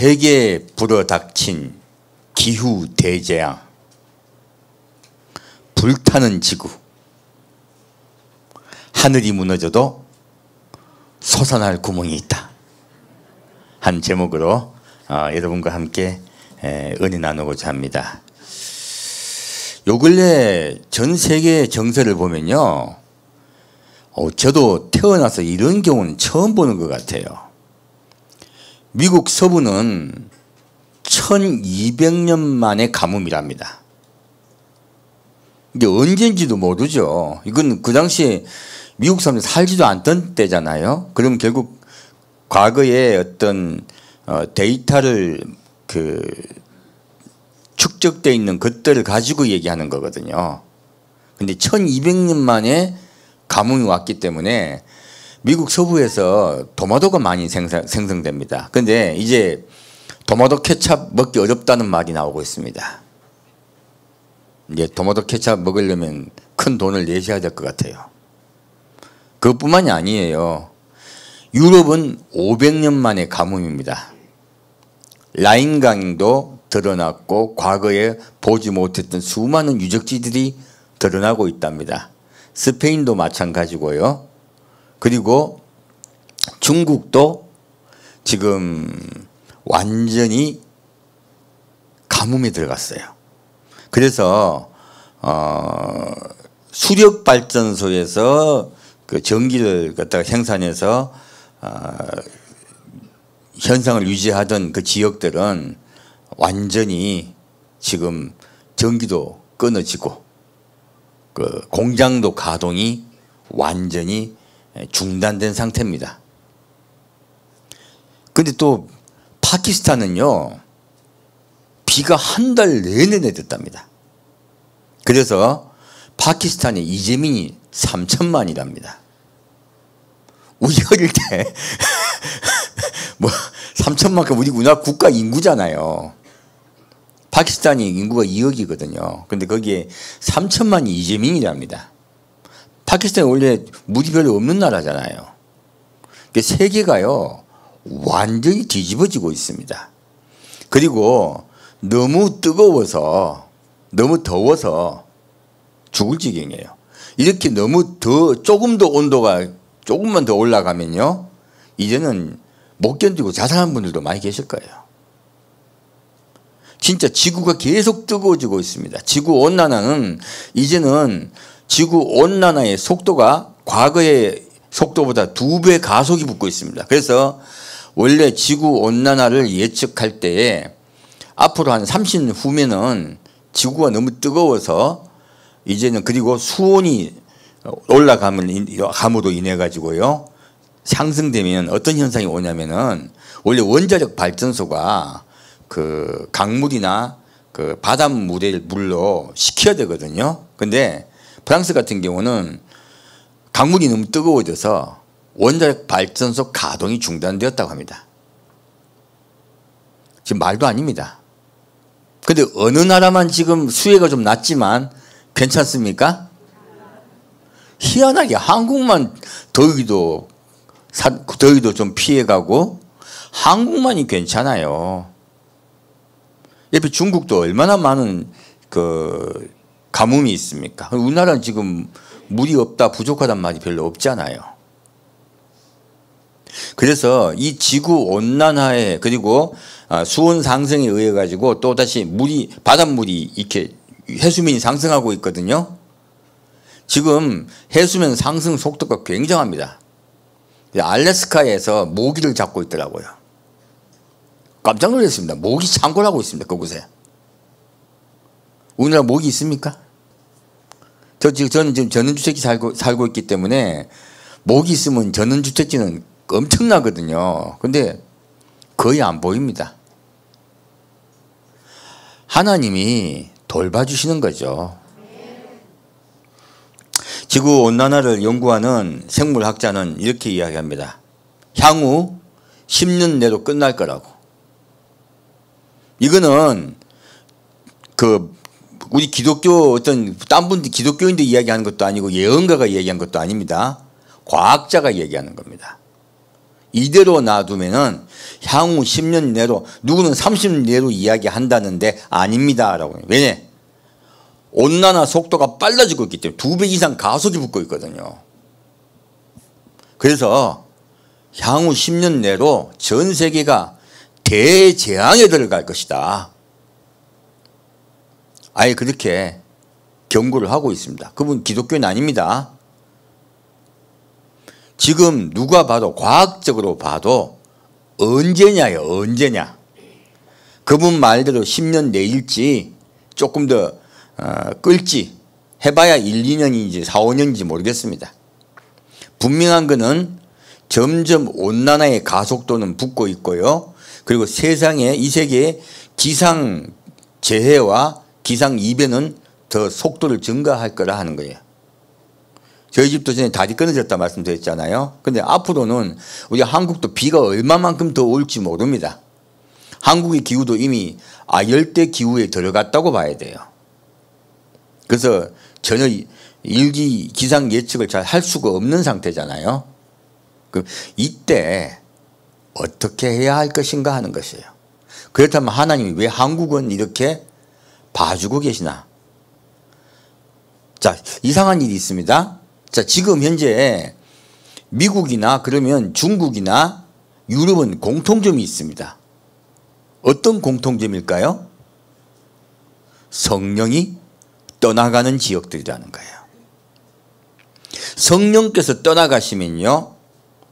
세계에 불어닥친 기후 대재앙, 불타는 지구, 하늘이 무너져도 솟아날 구멍이 있다 한 제목으로 여러분과 함께 은혜 나누고자 합니다. 요 근래 전 세계 정세를 보면요, 저도 태어나서 이런 경우는 처음 보는 것 같아요. 미국 서부는 1200년 만의 가뭄이랍니다. 이게 언제인지도 모르죠. 이건 그 당시에 미국 사람들 살지도 않던 때잖아요. 그럼 결국 과거에 어떤 데이터를 축적되어 있는 것들을 가지고 얘기하는 거거든요. 근데 1200년 만에 가뭄이 왔기 때문에 미국 서부에서 토마토가 많이 생성됩니다. 근데 이제 토마토 케찹 먹기 어렵다는 말이 나오고 있습니다. 이제 토마토 케찹 먹으려면 큰 돈을 내셔야 될 것 같아요. 그것뿐만이 아니에요. 유럽은 500년 만에 가뭄입니다. 라인강도 드러났고 과거에 보지 못했던 수많은 유적지들이 드러나고 있답니다. 스페인도 마찬가지고요. 그리고 중국도 지금 완전히 가뭄에 들어갔어요. 그래서 수력 발전소에서 그 전기를 갖다가 생산해서 현상을 유지하던 그 지역들은 완전히 지금 전기도 끊어지고 그 공장도 가동이 완전히 중단된 상태입니다. 근데 또 파키스탄은요, 비가 한 달 내내 내렸답니다. 그래서 파키스탄의 이재민이 3천만이랍니다. 우리 어릴 때 뭐 3천만큼 우리 국가 인구잖아요. 파키스탄이 인구가 2억이거든요. 근데 거기에 3천만이 이재민이랍니다. 파키스탄이 원래 물이 별로 없는 나라잖아요. 세계가요 완전히 뒤집어지고 있습니다. 그리고 너무 뜨거워서 너무 더워서 죽을 지경이에요. 이렇게 너무 조금 더 온도가 조금만 더 올라가면요, 이제는 못 견디고 자살하는 분들도 많이 계실 거예요. 진짜 지구가 계속 뜨거워지고 있습니다. 지구온난화는 이제는 지구온난화의 속도가 과거의 속도보다 2배 가속이 붙고 있습니다. 그래서 원래 지구온난화를 예측할 때에 앞으로 한 30년 후면은 지구가 너무 뜨거워서 이제는, 그리고 수온이 올라감으로 인해 가지고요, 상승되면 어떤 현상이 오냐면은, 원래 원자력 발전소가 그 강물이나 그 바닷물을 물로 식혀야 되거든요. 근데 프랑스 같은 경우는 강물이 너무 뜨거워져서 원자력 발전소 가동이 중단되었다고 합니다. 지금 말도 아닙니다. 근데 어느 나라만 지금 수해가 좀 낮지만 괜찮습니까? 희한하게 한국만 더위도 좀 피해가고 한국만이 괜찮아요. 옆에 중국도 얼마나 많은 그 가뭄이 있습니까? 우리나라는 지금 물이 없다, 부족하단 말이 별로 없잖아요. 그래서 이 지구 온난화에, 그리고 수온 상승에 의해 가지고 또 다시 바닷물이 이렇게 해수면이 상승하고 있거든요. 지금 해수면 상승 속도가 굉장합니다. 알래스카에서 모기를 잡고 있더라고요. 깜짝 놀랐습니다. 모기 창궐하고 있습니다. 그곳에. 우리나라 모기 있습니까? 저는 지금 전원주택지 살고 있기 때문에 모기 있으면 전원주택지는 엄청나거든요. 근데 거의 안 보입니다. 하나님이 돌봐주시는 거죠. 지구온난화를 연구하는 생물학자는 이렇게 이야기합니다. 향후 10년 내로 끝날 거라고. 이거는 우리 기독교 어떤 딴 분들 기독교인들 이야기하는 것도 아니고 예언가가 얘기한 것도 아닙니다. 과학자가 얘기하는 겁니다. 이대로 놔두면은 향후 10년 내로, 누구는 30년 내로 이야기한다는데 아닙니다 라고. 왜냐? 온난화 속도가 빨라지고 있기 때문에 2배 이상 가속이 붙고 있거든요. 그래서 향후 10년 내로 전 세계가 대재앙에 들어갈 것이다. 아예 그렇게 경고를 하고 있습니다. 그분 기독교는 아닙니다. 지금 누가 봐도, 과학적으로 봐도 언제냐요, 언제냐. 그분 말대로 10년 내일지 조금 더 끌지 해봐야 1, 2년인지 4, 5년인지 모르겠습니다. 분명한 것은 점점 온난화의 가속도는 붙고 있고요. 그리고 세상에, 이 세계에 기상재해와 기상이변은 더 속도를 증가할 거라 하는 거예요. 저희 집도 전에 다리 끊어졌다 말씀드렸잖아요. 근데 앞으로는 우리 한국도 비가 얼마만큼 더 올지 모릅니다. 한국의 기후도 이미 아열대 기후에 들어갔다고 봐야 돼요. 그래서 전혀 일기 기상 예측을 잘 할 수가 없는 상태잖아요. 이때 어떻게 해야 할 것인가 하는 것이에요. 그렇다면 하나님이 왜 한국은 이렇게 봐주고 계시나? 자, 이상한 일이 있습니다. 자, 지금 현재 미국이나 그러면 중국이나 유럽은 공통점이 있습니다. 어떤 공통점일까요? 성령이 떠나가는 지역들이라는 거예요. 성령께서 떠나가시면요,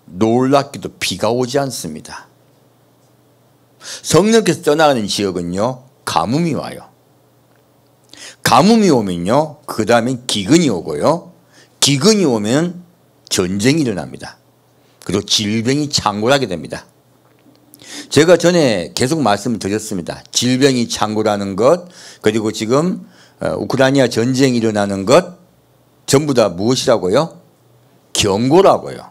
놀랍게도 비가 오지 않습니다. 성령께서 떠나가는 지역은요, 가뭄이 와요. 가뭄이 오면요, 그 다음에 기근이 오고요, 기근이 오면 전쟁이 일어납니다. 그리고 질병이 창궐하게 됩니다. 제가 전에 계속 말씀을 드렸습니다. 질병이 창궐하는 것, 그리고 지금 우크라이나 전쟁이 일어나는 것, 전부 다 무엇이라고요? 경고라고요.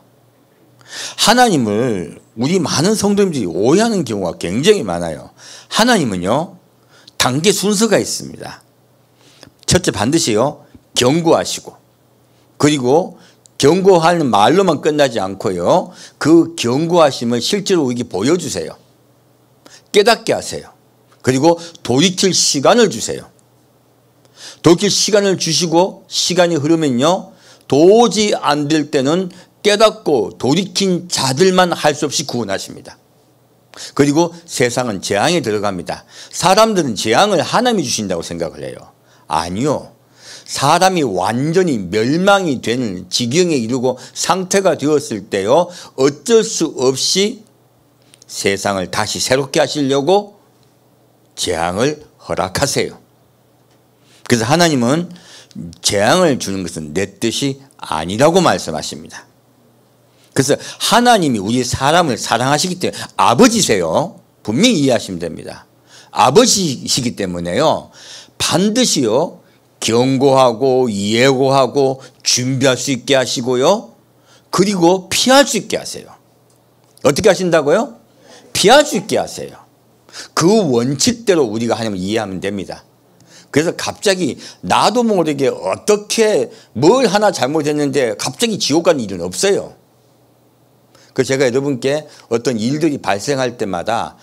하나님을 우리 많은 성도님들이 오해하는 경우가 굉장히 많아요. 하나님은요, 단계 순서가 있습니다. 첫째, 반드시요, 경고하시고, 그리고 경고하는 말로만 끝나지 않고요, 그 경고하심을 실제로 우리에게 보여주세요. 깨닫게 하세요. 그리고 돌이킬 시간을 주세요. 돌이킬 시간을 주시고, 시간이 흐르면요, 도저히 안 될 때는 깨닫고 돌이킨 자들만 할 수 없이 구원하십니다. 그리고 세상은 재앙에 들어갑니다. 사람들은 재앙을 하나님이 주신다고 생각을 해요. 아니요. 사람이 완전히 멸망이 되는 지경에 이르고 상태가 되었을 때요, 어쩔 수 없이 세상을 다시 새롭게 하시려고 재앙을 허락하세요. 그래서 하나님은 재앙을 주는 것은 내 뜻이 아니라고 말씀하십니다. 그래서 하나님이 우리 사람을 사랑하시기 때문에, 아버지세요. 분명히 이해하시면 됩니다. 아버지시기 때문에요, 반드시요, 경고하고 예고하고 준비할 수 있게 하시고요, 그리고 피할 수 있게 하세요. 어떻게 하신다고요? 피할 수 있게 하세요. 그 원칙대로 우리가 하나님을 이해하면 됩니다. 그래서 갑자기 나도 모르게 어떻게 뭘 하나 잘못했는데 갑자기 지옥 가는 일은 없어요. 그래서 제가 여러분께 어떤 일들이 발생할 때마다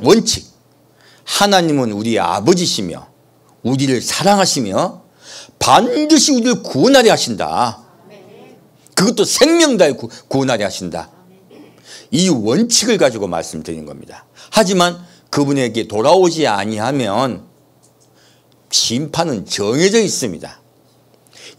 원칙, 하나님은 우리의 아버지시며 우리를 사랑하시며 반드시 우리를 구원하려 하신다. 그것도 생명 다해 구원하려 하신다. 이 원칙을 가지고 말씀드리는 겁니다. 하지만 그분에게 돌아오지 아니하면 심판은 정해져 있습니다.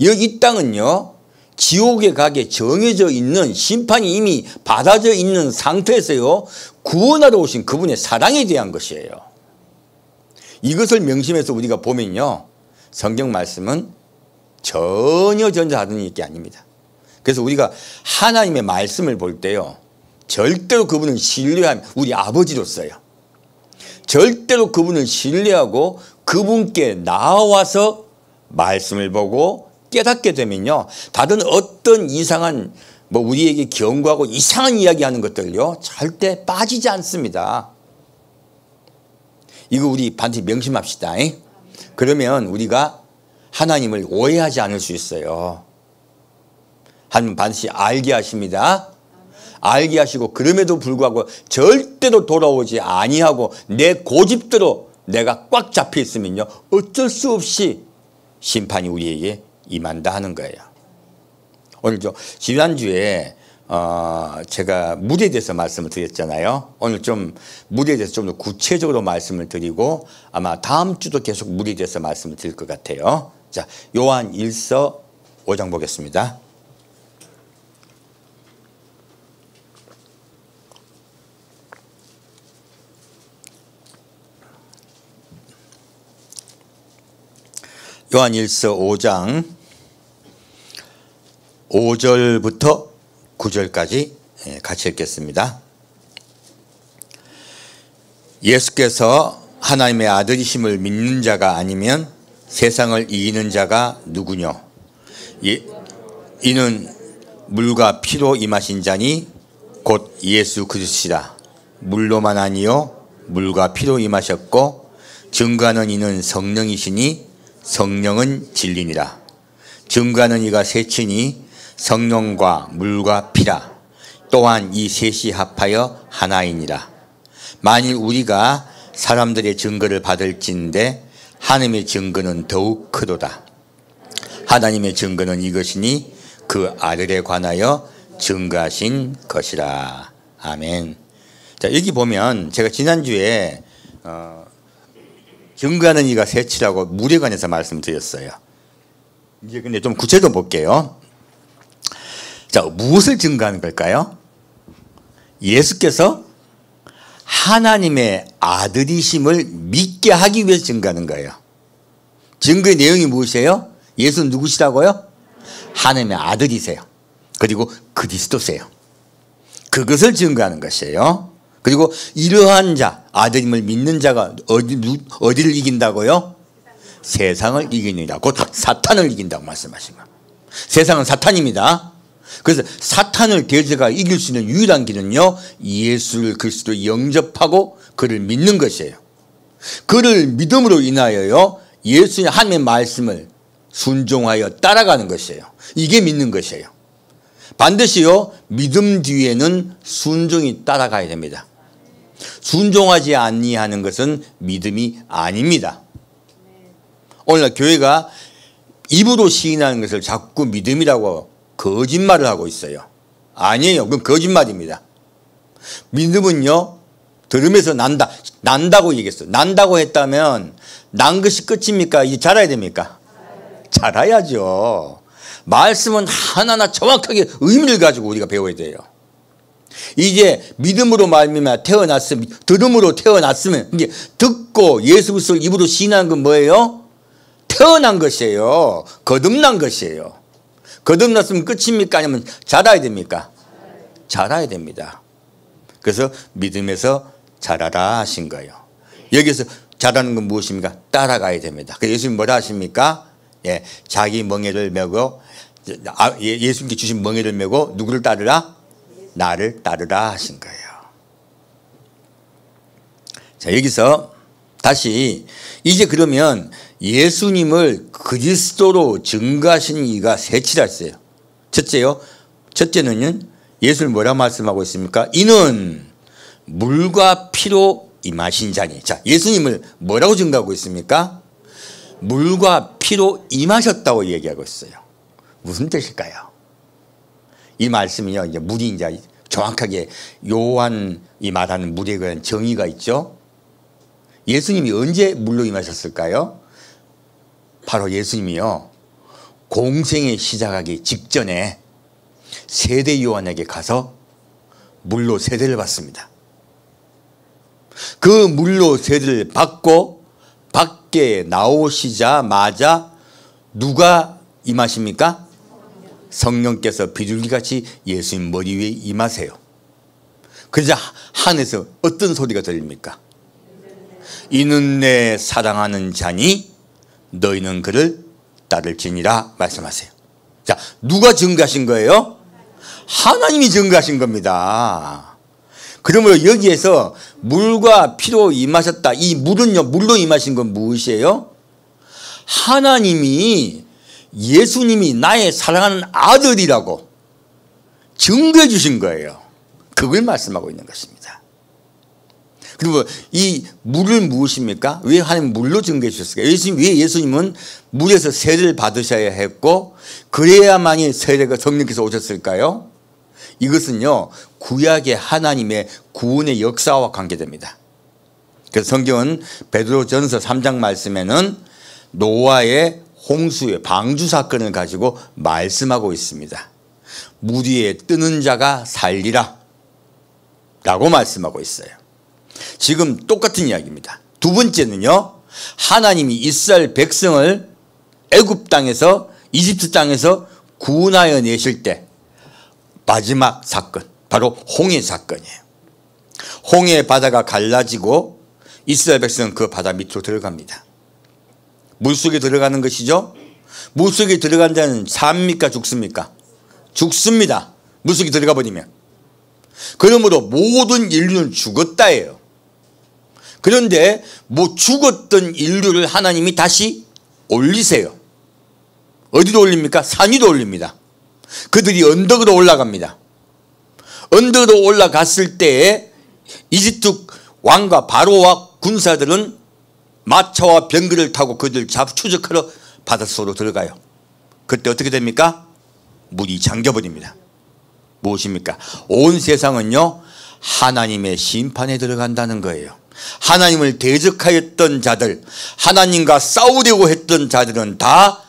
여기 이 땅은요, 지옥에 가게 정해져 있는, 심판이 이미 받아져 있는 상태에서요, 구원하러 오신 그분의 사랑에 대한 것이에요. 이것을 명심해서 우리가 보면요, 성경 말씀은 전혀 다른 게 아닙니다. 그래서 우리가 하나님의 말씀을 볼 때요, 절대로 그분을 신뢰하면, 우리 아버지로서요, 절대로 그분을 신뢰하고 그분께 나와서 말씀을 보고 깨닫게 되면요, 다른 어떤 이상한 우리에게 경고하고 이상한 이야기하는 것들요, 절대 빠지지 않습니다. 이거 우리 반드시 명심합시다. 그러면 우리가 하나님을 오해하지 않을 수 있어요. 하나님 반드시 알게 하십니다. 알게 하시고 그럼에도 불구하고 절대로 돌아오지 아니하고 내 고집대로 내가 꽉 잡혀 있으면요 어쩔 수 없이 심판이 우리에게 임한다 하는 거예요. 오늘 지난주에 제가 물에 대해서 말씀을 드렸잖아요. 오늘 좀 물에 대해서 좀 더 구체적으로 말씀을 드리고 아마 다음 주도 계속 물에 대해서 말씀을 드릴 것 같아요. 자, 요한 1서 5장 보겠습니다. 요한 1서 5장 5절부터 9절까지 같이 읽겠습니다. 예수께서 하나님의 아들이심을 믿는 자가 아니면 세상을 이기는 자가 누구뇨? 이는 물과 피로 임하신 자니 곧 예수 그리스도시라. 물로만 아니요 물과 피로 임하셨고 증거하는 이는 성령이시니 성령은 진리니라. 증거하는 이가 셋이니 성령과 물과 피라. 또한 이 셋이 합하여 하나이니라. 만일 우리가 사람들의 증거를 받을진대 하나님의 증거는 더욱 크도다. 하나님의 증거는 이것이니 그 아들에 관하여 증거하신 것이라. 아멘. 자, 여기 보면 제가 지난주에 증거하는 이가 셋이라고 물에 관해서 말씀드렸어요. 이제 근데 좀 구체적으로 볼게요. 자, 무엇을 증거하는 걸까요? 예수께서 하나님의 아들이심을 믿게 하기 위해서 증거하는 거예요. 증거의 내용이 무엇이에요? 예수는 누구시라고요? 하나님의 아들이세요. 그리고 그리스도세요. 그것을 증거하는 것이에요. 그리고 이러한 자, 아들임을 믿는 자가 어디를 이긴다고요? 세상을 이기느니라. 곧 사탄을 이긴다고 말씀하신 거예요. 세상은 사탄입니다. 그래서 사탄을 대적하여 이길 수 있는 유일한 길은요 예수 그리스도를 영접하고 그를 믿는 것이에요. 그를 믿음으로 인하여요 예수의 하나님의 말씀을 순종하여 따라가는 것이에요. 이게 믿는 것이에요. 반드시요 믿음 뒤에는 순종이 따라가야 됩니다. 순종하지 아니하는 것은 믿음이 아닙니다. 오늘날 교회가 입으로 시인하는 것을 자꾸 믿음이라고 거짓말을 하고 있어요. 아니에요. 그건 거짓말입니다. 믿음은요 들으면서 난다고 얘기했어요. 난다고 했다면 난 것이 끝입니까? 이제 자라야 됩니까? 자라야죠. 말씀은 하나하나 정확하게 의미를 가지고 우리가 배워야 돼요. 이제 믿음으로 말미암아 태어났으면, 들음으로 태어났으면, 이제 듣고 예수 그리스도를 입으로 시인하는 건 뭐예요? 태어난 것이에요. 거듭난 것이에요. 거듭났으면 끝입니까? 아니면 자라야 됩니까? 자라야 됩니다. 그래서 믿음에서 자라라 하신 거예요. 여기서 자라는 건 무엇입니까? 따라가야 됩니다. 그래서 예수님 뭐라 하십니까? 예, 자기 멍에를 메고 예수님께 주신 멍에를 메고 누구를 따르라? 나를 따르라 하신 거예요. 자, 여기서 다시 이제 그러면 예수님을 그리스도로 증거하신 이가 셋이라 했어요. 첫째요. 첫째는요. 예수를 뭐라 말씀하고 있습니까? 이는 물과 피로 임하신 자니. 자, 예수님을 뭐라고 증거하고 있습니까? 물과 피로 임하셨다고 얘기하고 있어요. 무슨 뜻일까요? 이 말씀이요. 이제 물이 이제 정확하게 요한이 말하는 물에 관한 정의가 있죠. 예수님이 언제 물로 임하셨을까요? 바로 예수님이요. 공생에 시작하기 직전에 세대 요한에게 가서 물로 세례를 받습니다. 그 물로 세례를 받고 밖에 나오시자마자 누가 임하십니까? 성령께서 비둘기같이 예수님 머리 위에 임하세요. 그러자 하늘에서 어떤 소리가 들립니까? 이는 내 사랑하는 자니 너희는 그를 따를지니라 말씀하세요. 자, 누가 증거하신 거예요? 하나님이 증거하신 겁니다. 그러므로 여기에서 물과 피로 임하셨다. 이 물은요, 물로 임하신 건 무엇이에요? 하나님이 예수님이 나의 사랑하는 아들이라고 증거해 주신 거예요. 그걸 말씀하고 있는 것입니다. 그리고 이 물을 무엇입니까? 왜 하나님 물로 증거해 주셨을까요? 왜 예수님은 물에서 세례를 받으셔야 했고 그래야만이 세례가 성령께서 오셨을까요? 이것은요 구약의 하나님의 구원의 역사와 관계됩니다. 그래서 성경은 베드로전서 3장 말씀에는 노아의 홍수의 방주 사건을 가지고 말씀하고 있습니다. 물 위에 뜨는 자가 살리라 라고 말씀하고 있어요. 지금 똑같은 이야기입니다. 두 번째는요, 하나님이 이스라엘 백성을 애굽 땅에서 이집트 땅에서 구원하여 내실 때 마지막 사건, 바로 홍해 사건이에요. 홍해 바다가 갈라지고 이스라엘 백성은 그 바다 밑으로 들어갑니다. 물속에 들어가는 것이죠. 물속에 들어간 자는 삽니까 죽습니까? 죽습니다. 물속에 들어가 버리면. 그러므로 모든 인류는 죽었다예요. 그런데 죽었던 인류를 하나님이 다시 올리세요. 어디로 올립니까? 산 위로 올립니다. 그들이 언덕으로 올라갑니다. 언덕으로 올라갔을 때에 이집트 왕과 바로와 군사들은 마차와 병거를 타고 그들 추적하러 바닷속으로 들어가요. 그때 어떻게 됩니까? 물이 잠겨버립니다. 무엇입니까? 온 세상은요 하나님의 심판에 들어간다는 거예요. 하나님을 대적하였던 자들, 하나님과 싸우려고 했던 자들은 다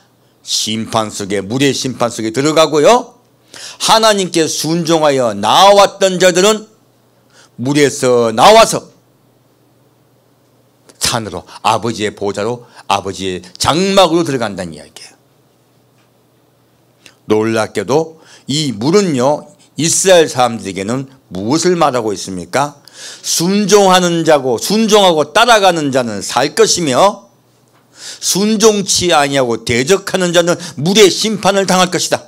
심판 속에, 물의 심판 속에 들어가고요, 하나님께 순종하여 나왔던 자들은 물에서 나와서 산으로, 아버지의 보좌로, 아버지의 장막으로 들어간다는 이야기예요. 놀랍게도 이 물은요 이스라엘 사람들에게는 무엇을 말하고 있습니까? 순종하는 자고 순종하고 따라가는 자는 살 것이며 순종치 아니하고 대적하는 자는 물의 심판을 당할 것이다.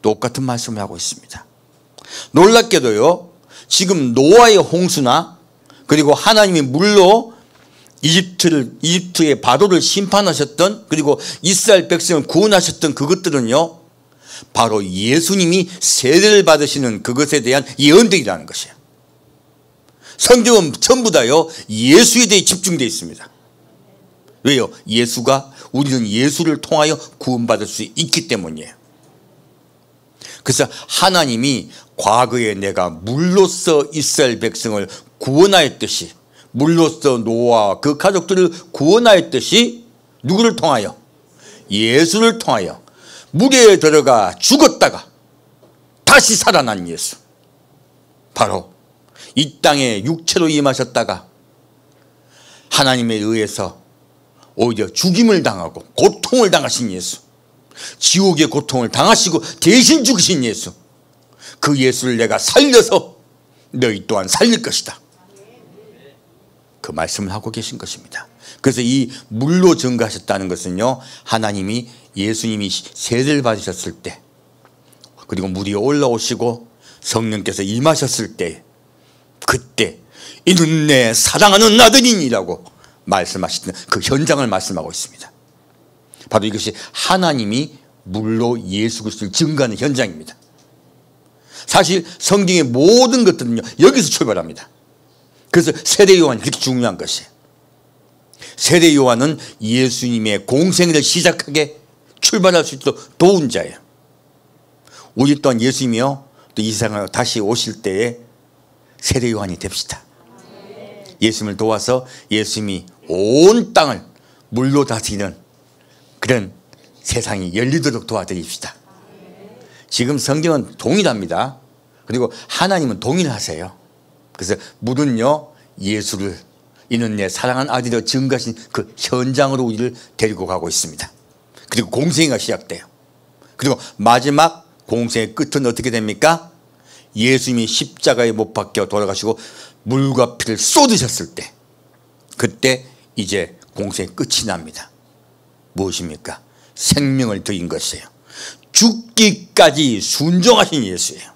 똑같은 말씀을 하고 있습니다. 놀랍게도요 지금 노아의 홍수나 그리고 하나님이 물로 이집트의 바로를 심판하셨던, 그리고 이스라엘 백성을 구원하셨던 그것들은요 바로 예수님이 세례를 받으시는 그것에 대한 예언들이라는 것이에요. 성경은 전부 다요 예수에 대해 집중되어 있습니다. 왜요? 우리는 예수를 통하여 구원받을 수 있기 때문이에요. 그래서 하나님이 과거에 내가 물로써 이스라엘 백성을 구원하였듯이, 물로써 노아와 그 가족들을 구원하였듯이 누구를 통하여? 예수를 통하여 물에 들어가 죽었다가 다시 살아난 예수, 바로 이 땅에 육체로 임하셨다가 하나님에 의해서 오히려 죽임을 당하고 고통을 당하신 예수, 지옥의 고통을 당하시고 대신 죽으신 예수, 그 예수를 내가 살려서 너희 또한 살릴 것이다, 그 말씀을 하고 계신 것입니다. 그래서 이 물로 증거하셨다는 것은요 하나님이 예수님이 세례를 받으셨을 때, 그리고 물이 올라오시고 성령께서 임하셨을 때, 그때 이는 내 사랑하는 아들이니라고 말씀하시는 그 현장을 말씀하고 있습니다. 바로 이것이 하나님이 물로 예수 그리스도를 증거하는 현장입니다. 사실 성경의 모든 것들은요 여기서 출발합니다. 그래서 세례 요한이 그렇게 중요한 것이에요. 세례 요한은 예수님의 공생애를 시작하게 출발할 수 있도록 도운 자예요. 우리 또한 예수님이요 또 이 세상에 다시 오실 때에 세례 요한이 됩시다. 예수님을 도와서 예수님이 온 땅을 물로 다스리는 그런 세상이 열리도록 도와드립시다. 지금 성경은 동일합니다. 그리고 하나님은 동일하세요. 그래서 물은요 예수를, 이는 내 사랑하는 아들이라고 증거하신 그 현장으로 우리를 데리고 가고 있습니다. 그리고 공생애가 시작돼요. 그리고 마지막 공생의 끝은 어떻게 됩니까? 예수님이 십자가에 못 박혀 돌아가시고 물과 피를 쏟으셨을 때, 그때 이제 공생의 끝이 납니다. 무엇입니까? 생명을 드린 것이에요. 죽기까지 순종하신 예수예요.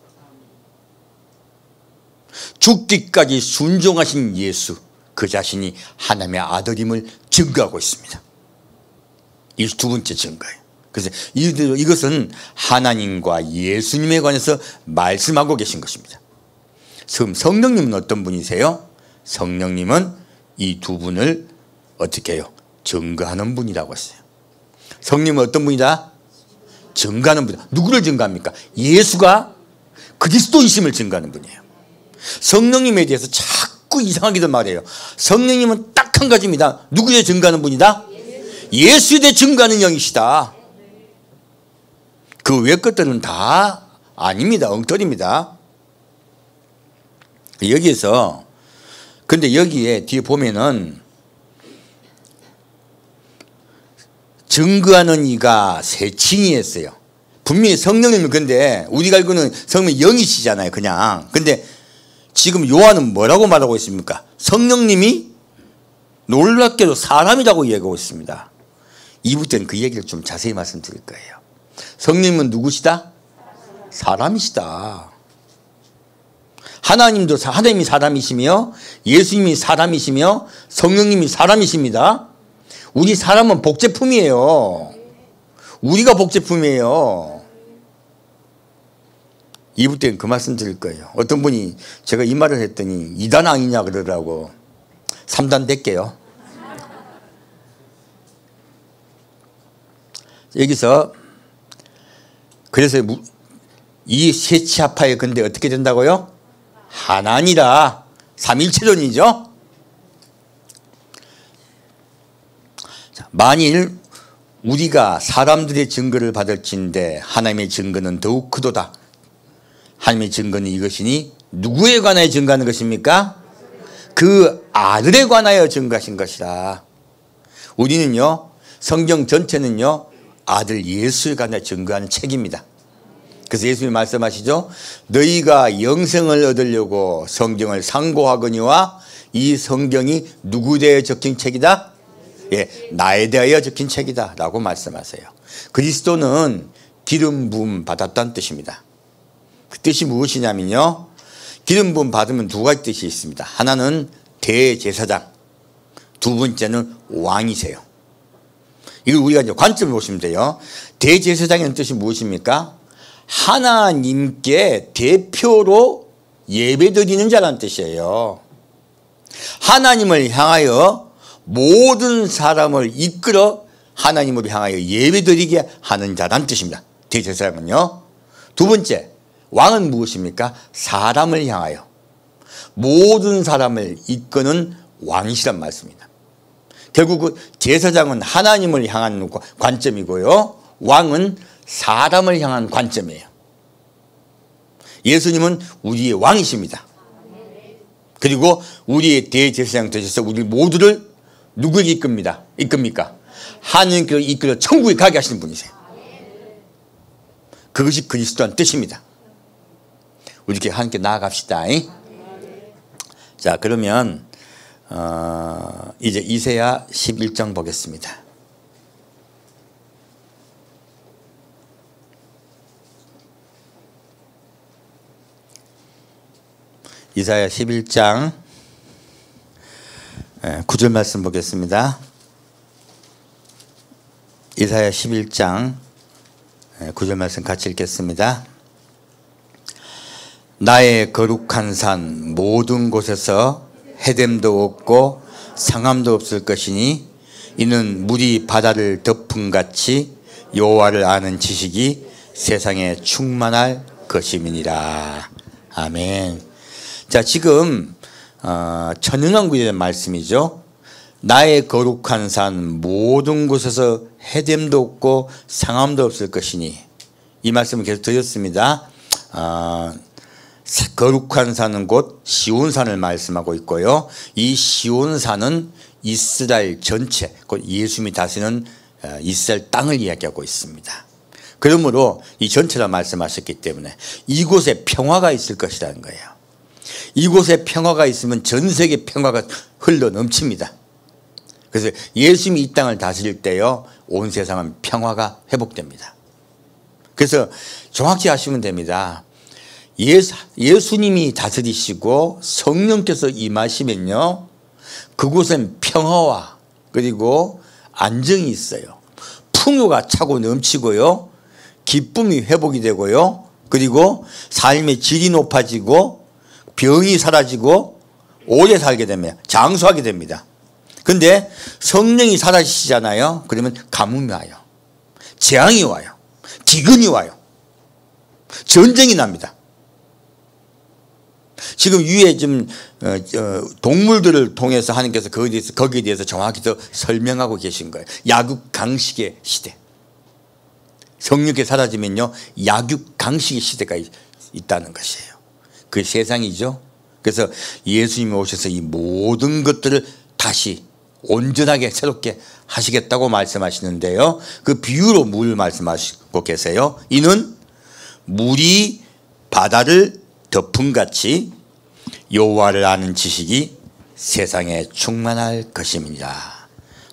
죽기까지 순종하신 예수, 그 자신이 하나님의 아들임을 증거하고 있습니다. 이 두 번째 증거예요. 그래서 이것은 하나님과 예수님에 관해서 말씀하고 계신 것입니다. 지금 성령님은 어떤 분이세요? 성령님은 이 두 분을 어떻게 해요? 증거하는 분이라고 했어요. 성령님은 어떤 분이다? 증거하는 분이다. 누구를 증거합니까? 예수가 그리스도이심을 증거하는 분이에요. 성령님에 대해서 자꾸 이상하게도 말해요. 성령님은 딱 한 가지입니다. 누구에 증거하는 분이다? 예수에 대해 증거하는 영이시다. 그 외 것들은 다 아닙니다. 엉터리입니다. 여기에서 근데 여기에 뒤에 보면은 증거하는 이가 세 칭이었어요. 분명히 성령님은 근데 우리가 알고는 성령이 영이시잖아요. 그냥. 근데 지금 요한은 뭐라고 말하고 있습니까? 성령님이 놀랍게도 사람이라고 얘기하고 있습니다. 2부 때는 그 얘기를 좀 자세히 말씀드릴 거예요. 성령님은 누구시다? 사람이시다. 하나님이 사람이시며 예수님이 사람이시며 성령님이 사람이십니다. 우리 사람은 복제품이에요. 우리가 복제품이에요. 2부 때는 그 말씀 드릴 거예요. 어떤 분이 제가 이 말을 했더니 2단 아니냐 그러더라고. 3단 될게요. 여기서 그래서 이 세치하파에 근데 어떻게 된다고요? 하나니라. 삼일체론이죠. 만일 우리가 사람들의 증거를 받을진대 하나님의 증거는 더욱 크도다. 하나님의 증거는 이것이니 누구에 관하여 증거하는 것입니까? 그 아들에 관하여 증거하신 것이라. 우리는요, 성경 전체는요, 아들 예수에 관하여 증거하는 책입니다. 그래서 예수님이 말씀하시죠. 너희가 영생을 얻으려고 성경을 상고하거니와 이 성경이 누구에 대해 적힌 책이다? 예, 나에 대하여 적힌 책이다 라고 말씀하세요. 그리스도는 기름 부음 받았다는 뜻입니다. 그 뜻이 무엇이냐면요, 기름 부음 받으면 두 가지 뜻이 있습니다. 하나는 대제사장, 두 번째는 왕이세요. 이걸 우리가 이제 관점을 보시면 돼요. 대제사장이라는 뜻이 무엇입니까? 하나님께 대표로 예배드리는 자라는 뜻이에요. 하나님을 향하여 모든 사람을 이끌어 하나님을 향하여 예배드리게 하는 자라는 뜻입니다. 대제사장은요. 두 번째, 왕은 무엇입니까? 사람을 향하여 모든 사람을 이끄는 왕이시란 말씀입니다. 결국 그 제사장은 하나님을 향한 관점이고요, 왕은 사람을 향한 관점이에요. 예수님은 우리의 왕이십니다. 그리고 우리의 대제사장 되셔서 우리 모두를 누구에게 이끕니까? 하나님께로 이끌어 천국에 가게 하시는 분이세요. 그것이 그리스도란 뜻입니다. 우리 이렇게 함께 나아갑시다. 자, 그러면 이제 이사야 11장 보겠습니다. 이사야 11장 9절 말씀 보겠습니다. 이사야 11장 9절 말씀 같이 읽겠습니다. 나의 거룩한 산 모든 곳에서 해됨도 없고 상함도 없을 것이니 이는 물이 바다를 덮음같이 여호와를 아는 지식이 세상에 충만할 것임이니라. 아멘. 자, 지금 천연왕국에 대한 말씀이죠. 나의 거룩한 산 모든 곳에서 해됨도 없고 상함도 없을 것이니, 이 말씀을 계속 드렸습니다. 거룩한 산은 곧 시온산을 말씀하고 있고요. 이 시온산은 이스라엘 전체, 곧 예수님이 다스리는 이스라엘 땅을 이야기하고 있습니다. 그러므로 이 전체라 말씀하셨기 때문에 이곳에 평화가 있을 것이라는 거예요. 이곳에 평화가 있으면 전 세계 평화가 흘러 넘칩니다. 그래서 예수님이 이 땅을 다스릴 때요, 온 세상은 평화가 회복됩니다. 그래서 정확히 아시면 됩니다. 예수님이 다스리시고 성령께서 임하시면요, 그곳엔 평화와 그리고 안정이 있어요. 풍요가 차고 넘치고요. 기쁨이 회복이 되고요. 그리고 삶의 질이 높아지고 병이 사라지고 오래 살게 됩니다. 장수하게 됩니다. 근데 성령이 사라지시잖아요. 그러면 가뭄이 와요. 재앙이 와요. 기근이 와요. 전쟁이 납니다. 지금 위에 좀 동물들을 통해서 하나님께서 거기에 대해서 정확히 더 설명하고 계신 거예요. 약육강식의 시대. 성령이 사라지면요, 약육강식의 시대가 있다는 것이에요. 그 세상이죠. 그래서 예수님이 오셔서 이 모든 것들을 다시 온전하게 새롭게 하시겠다고 말씀하시는데요. 그 비유로 물 말씀하시고 계세요. 이는 물이 바다를 덮음같이 여호와를 아는 지식이 세상에 충만할 것입니다.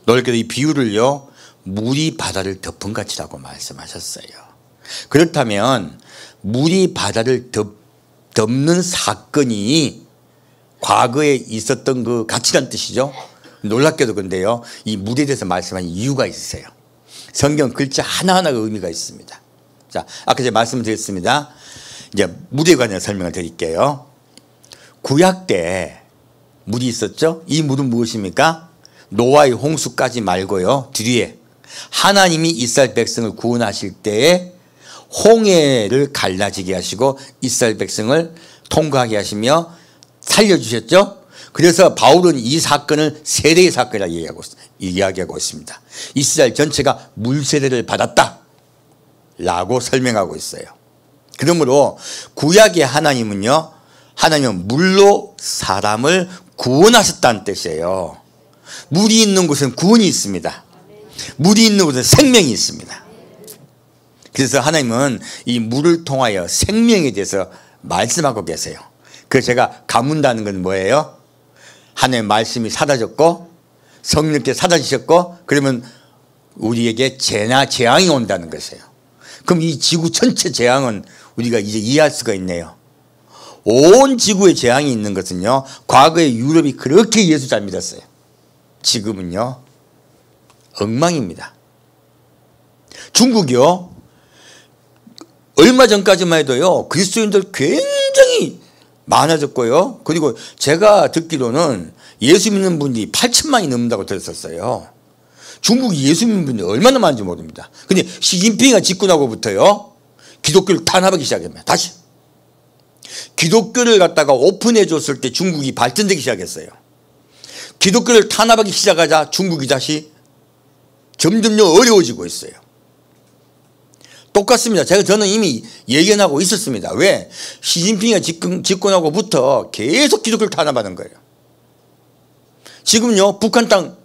놀랍게도 이 비유를요, 물이 바다를 덮음같이라고 말씀하셨어요. 그렇다면 물이 바다를 덮는 사건이 과거에 있었던 그 가치란 뜻이죠. 놀랍게도 근데요, 이 물에 대해서 말씀한 이유가 있으세요. 성경 글자 하나하나가 의미가 있습니다. 자, 아까 제가 말씀드렸습니다. 이제 물에 관해서 설명을 드릴게요. 구약 때 물이 있었죠. 이 물은 무엇입니까? 노아의 홍수까지 말고요, 뒤에 하나님이 이스라엘 백성을 구원하실 때에 홍해를 갈라지게 하시고 이스라엘 백성을 통과하게 하시며 살려주셨죠. 그래서 바울은 이 사건을 세대의 사건이라고 이야기하고 있습니다. 이스라엘 전체가 물세례를 받았다 라고 설명하고 있어요. 그러므로 구약의 하나님은요, 하나님은 물로 사람을 구원하셨다는 뜻이에요. 물이 있는 곳은 구원이 있습니다. 물이 있는 곳은 생명이 있습니다. 그래서 하나님은 이 물을 통하여 생명에 대해서 말씀하고 계세요. 그래서 제가 가문다는 건 뭐예요? 하나님의 말씀이 사라졌고 성령께 사라지셨고 그러면 우리에게 재나 재앙이 온다는 것이에요. 그럼 이 지구 전체 재앙은 우리가 이제 이해할 수가 있네요. 온 지구에 재앙이 있는 것은요, 과거에 유럽이 그렇게 예수 잘 믿었어요. 지금은요, 엉망입니다. 중국이요, 얼마 전까지만 해도요, 그리스도인들 굉장히 많아졌고요. 그리고 제가 듣기로는 예수 믿는 분이 8천만이 넘는다고 들었었어요. 중국이 예수 믿는 분이 얼마나 많은지 모릅니다. 근데 시진핑이 짓고 나고부터요, 기독교를 탄압하기 시작합니다. 다시. 기독교를 갖다가 오픈해 줬을 때 중국이 발전되기 시작했어요. 기독교를 탄압하기 시작하자 중국이 다시 점점점 어려워지고 있어요. 똑같습니다. 저는 이미 예견하고 있었습니다. 왜? 시진핑이 집권 하고부터 계속 기독교를 탄압하는 거예요. 지금요, 북한 땅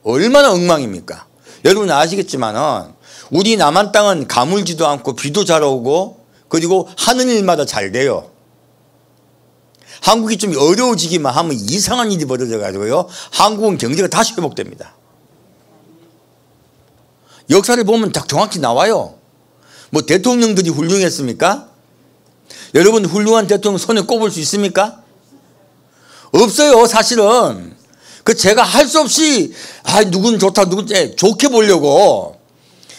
얼마나 엉망입니까? 여러분 아시겠지만은 우리 남한 땅은 가물지도 않고 비도 잘 오고 그리고 하는 일마다 잘 돼요. 한국이 좀 어려워지기만 하면 이상한 일이 벌어져 가지고요, 한국은 경제가 다시 회복됩니다. 역사를 보면 딱 정확히 나와요. 뭐 대통령들이 훌륭했습니까? 여러분 훌륭한 대통령 손에 꼽을 수 있습니까? 없어요. 사실은 그 제가 할 수 없이 누군 좋다 누군 좋게 보려고,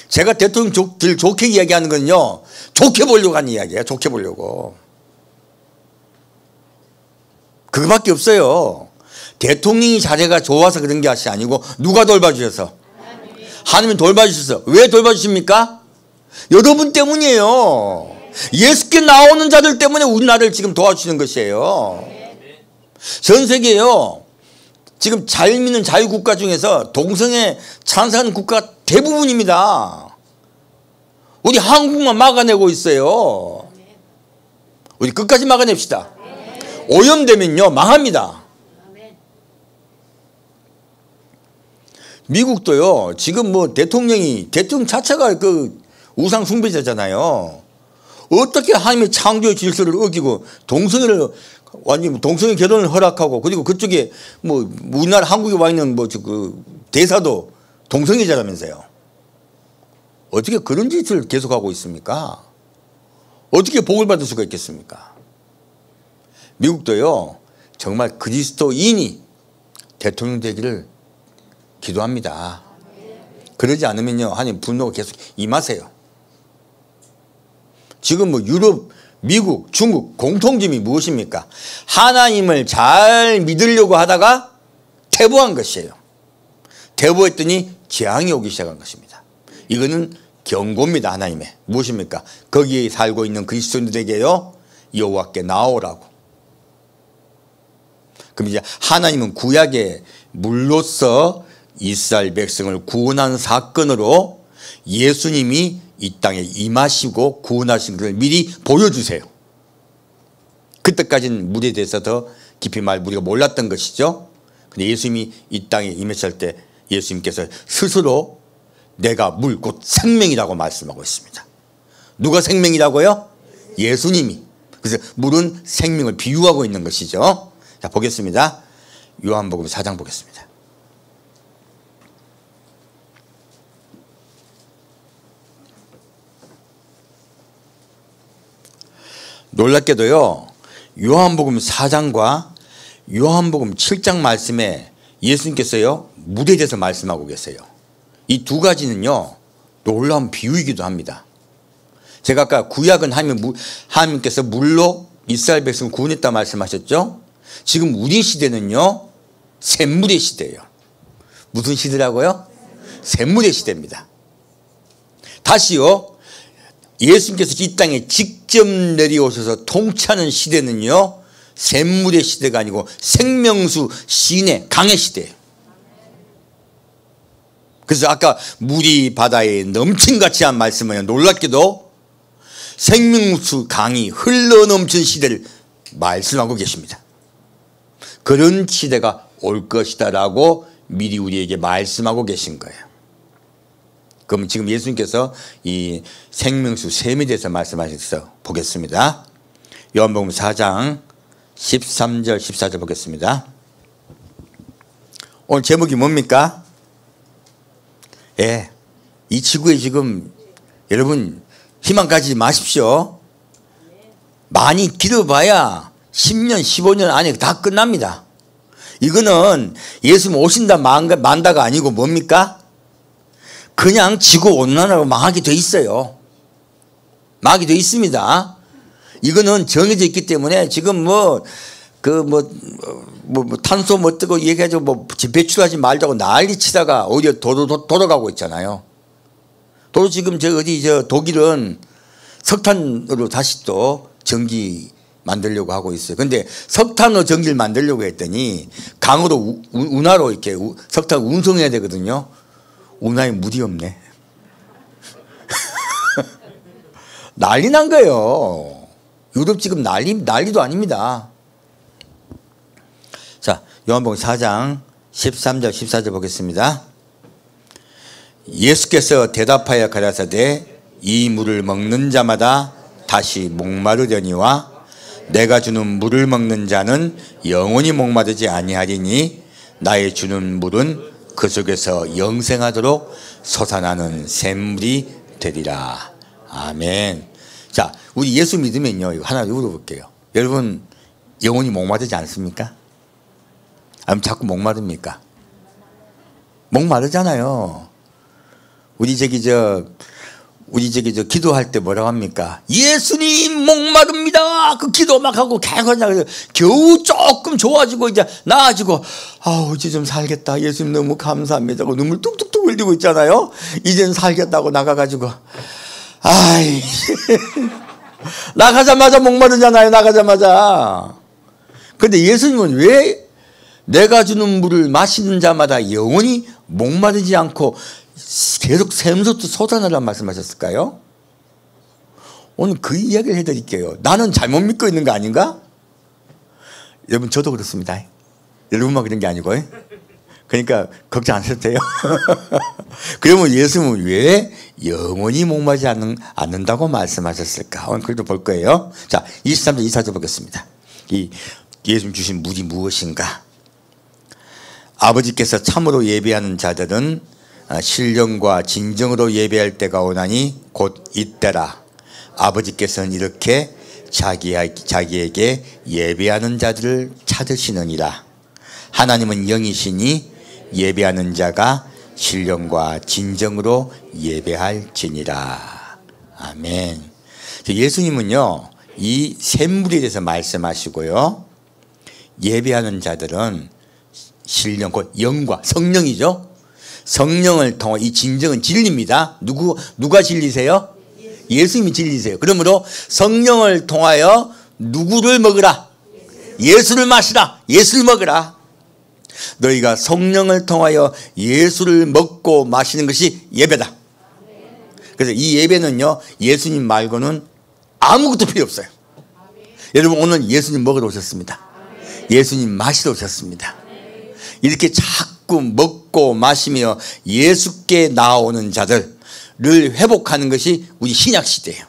제가 대통령들 좋게 이야기하는 건요, 좋게 보려고 하는 이야기예요. 좋게 보려고. 그거밖에 없어요. 대통령이 자세가 좋아서 그런 게 아니고 누가 돌봐주셔서? 하나님이 돌봐주셔서. 왜 돌봐주십니까? 여러분 때문이에요. 예수께 나오는 자들 때문에 우리나라를 지금 도와주시는 것이에요. 전 세계에요, 지금 잘 믿는 자유국가 중에서 동성애 찬성하는 국가가 대부분입니다. 우리 한국만 막아내고 있어요. 우리 끝까지 막아냅시다. 오염되면요 망합니다. 미국도요, 지금 뭐 대통령 자체가 그 우상 숭배자잖아요. 어떻게 하나님의 창조의 질서를 어기고 완전 동성애 결혼을 허락하고, 그리고 그쪽에 뭐 우리나라 한국에 와 있는 그 대사도 동성애자라면서요. 어떻게 그런 짓을 계속하고 있습니까? 어떻게 복을 받을 수가 있겠습니까? 미국도요, 정말 그리스도인이 대통령 되기를 기도합니다. 그러지 않으면요, 하나님 분노가 계속 임하세요. 지금 뭐 유럽, 미국, 중국 공통점이 무엇입니까? 하나님을 잘 믿으려고 하다가 퇴보한 것이에요. 퇴보했더니 재앙이 오기 시작한 것입니다. 이거는 경고입니다. 하나님의. 무엇입니까? 거기에 살고 있는 그리스도인들에게요, 여호와께 나오라고. 그럼 이제 하나님은 구약의 물로서 이스라엘 백성을 구원하는 사건으로 예수님이 이 땅에 임하시고 구원하신 것을 미리 보여주세요. 그때까지는 물에 대해서 더 깊이 우리가 몰랐던 것이죠. 근데 예수님이 이 땅에 임하실 때 예수님께서 스스로 내가 물 곧 생명이라고 말씀하고 있습니다. 누가 생명이라고요? 예수님이. 그래서 물은 생명을 비유하고 있는 것이죠. 자, 보겠습니다. 요한복음 4장 보겠습니다. 놀랍게도요, 요한복음 4장과 요한복음 7장 말씀에 예수님께서요, 물에 대해서 말씀하고 계세요. 이 두 가지는요, 놀라운 비유이기도 합니다. 제가 아까 구약은 하나님께서 물로 이스라엘 백성을 구원했다 말씀하셨죠? 지금 우리 시대는요, 샘물의 시대예요. 무슨 시대라고요? 샘물의 시대입니다. 다시요, 예수님께서 이 땅에 직접 내려오셔서 통치하는 시대는요, 샘물의 시대가 아니고 생명수 시내 강의 시대예요. 그래서 아까 물이 바다에 넘친같이 한 말씀은 놀랍게도 생명수 강이 흘러넘친 시대를 말씀하고 계십니다. 그런 시대가 올 것이다라고 미리 우리에게 말씀하고 계신 거예요. 그럼 지금 예수님께서 이 생명수 샘에 대해서 말씀하셔서 보겠습니다. 요한복음 4장 13절 14절 보겠습니다. 오늘 제목이 뭡니까? 예, 이 지구에 지금 여러분 희망 가지지 마십시오. 많이 기도봐야 10년 15년 안에 다 끝납니다. 이거는 예수님 오신다 만다가 아니고 뭡니까? 그냥 지구온난화로 망하게 돼 있어요. 망하게 돼 있습니다. 이거는 정해져 있기 때문에 지금 탄소 뭐 뜨고 얘기해가지고 배출하지 말자고 난리 치다가 오히려 돌아가고 있잖아요. 또 지금 독일은 석탄으로 다시 또 전기 만들려고 하고 있어요. 근데 석탄으로 전기를 만들려고 했더니 강으로 운하로 이렇게 석탄 운송해야 되거든요. 운하에 물이 없네. 난리 난 거예요. 유럽 지금 난리도 아닙니다. 자, 요한복음 4장 13절 14절 보겠습니다. 예수께서 대답하여 가라사대 이 물을 먹는 자마다 다시 목마르려니와 내가 주는 물을 먹는 자는 영원히 목마르지 아니하리니 나의 주는 물은 그 속에서 영생하도록 솟아나는 샘물이 되리라. 아멘. 자, 우리 예수 믿으면요, 이거 하나 물어볼게요. 여러분 영원히 목마르지 않습니까? 아니면 자꾸 목마릅니까? 목마르잖아요. 우리 기도할 때 뭐라고 합니까? 예수님 목마릅니다. 그 기도 막 하고 계속 겨우 조금 좋아지고 이제 나아지고 이제 좀 살겠다. 예수님 너무 감사합니다. 하고 눈물 뚝뚝뚝 흘리고 있잖아요. 이제는 살겠다고 나가가지고 나가자마자 목마르잖아요. 나가자마자. 근데 예수님은 왜 내가 주는 물을 마시는 자마다 영원히 목마르지 않고 계속 샘솟듯 솟아나라는 말씀하셨을까요? 오늘 그 이야기를 해드릴게요. 나는 잘못 믿고 있는 거 아닌가? 여러분 저도 그렇습니다. 여러분만 그런 게 아니고. 그러니까 걱정 안 하셔도 돼요. 그러면 예수님은 왜 영원히 목마르지 않는다고 말씀하셨을까? 오늘 그래도 볼 거예요. 자, 23절 24절 보겠습니다. 이 예수님 주신 물이 무엇인가? 아버지께서 참으로 예배하는 자들은 신령과 진정으로 예배할 때가 오나니 곧 이때라. 아버지께서는 이렇게 자기에게 예배하는 자들을 찾으시느니라. 하나님은 영이시니 예배하는 자가 신령과 진정으로 예배할지니라. 아멘. 예수님은요 이 샘물에 대해서 말씀하시고요, 예배하는 자들은 신령, 곧 영과 성령이죠. 성령을 통해, 이 진정은 진리입니다. 누가 진리세요? 예수님이 진리세요. 그러므로 성령을 통하여 누구를 먹으라? 예수를 마시라. 예수를 먹으라. 너희가 성령을 통하여 예수를 먹고 마시는 것이 예배다. 그래서 이 예배는요 예수님 말고는 아무것도 필요 없어요. 여러분 오늘 예수님 먹으러 오셨습니다. 예수님 마시러 오셨습니다. 이렇게 자꾸 먹고 마시며 예수께 나오는 자들을 회복하는 것이 우리 신약 시대예요.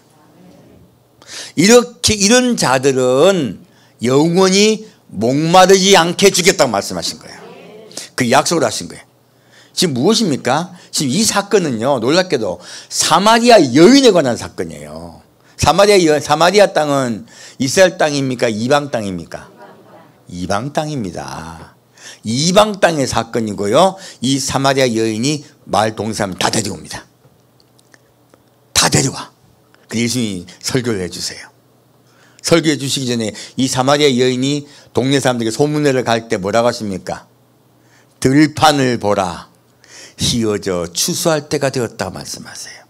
이런 자들은 영원히 목마르지 않게 주겠다고 말씀하신 거예요. 그 약속을 하신 거예요. 지금 무엇입니까? 지금 이 사건은요 놀랍게도 사마리아 여인에 관한 사건이에요. 사마리아 땅은 이스라엘 땅입니까? 이방 땅입니까? 이방 땅입니다. 이방 땅의 사건이고요, 이 사마리아 여인이 마을 동네 사람 다 데려옵니다. 다 데려와. 예수님이 설교를 해주세요. 설교해 주시기 전에 이 사마리아 여인이 동네 사람들에게 소문내러 갈 때 뭐라고 하십니까? 들판을 보라, 휘어져 추수할 때가 되었다고 말씀하세요.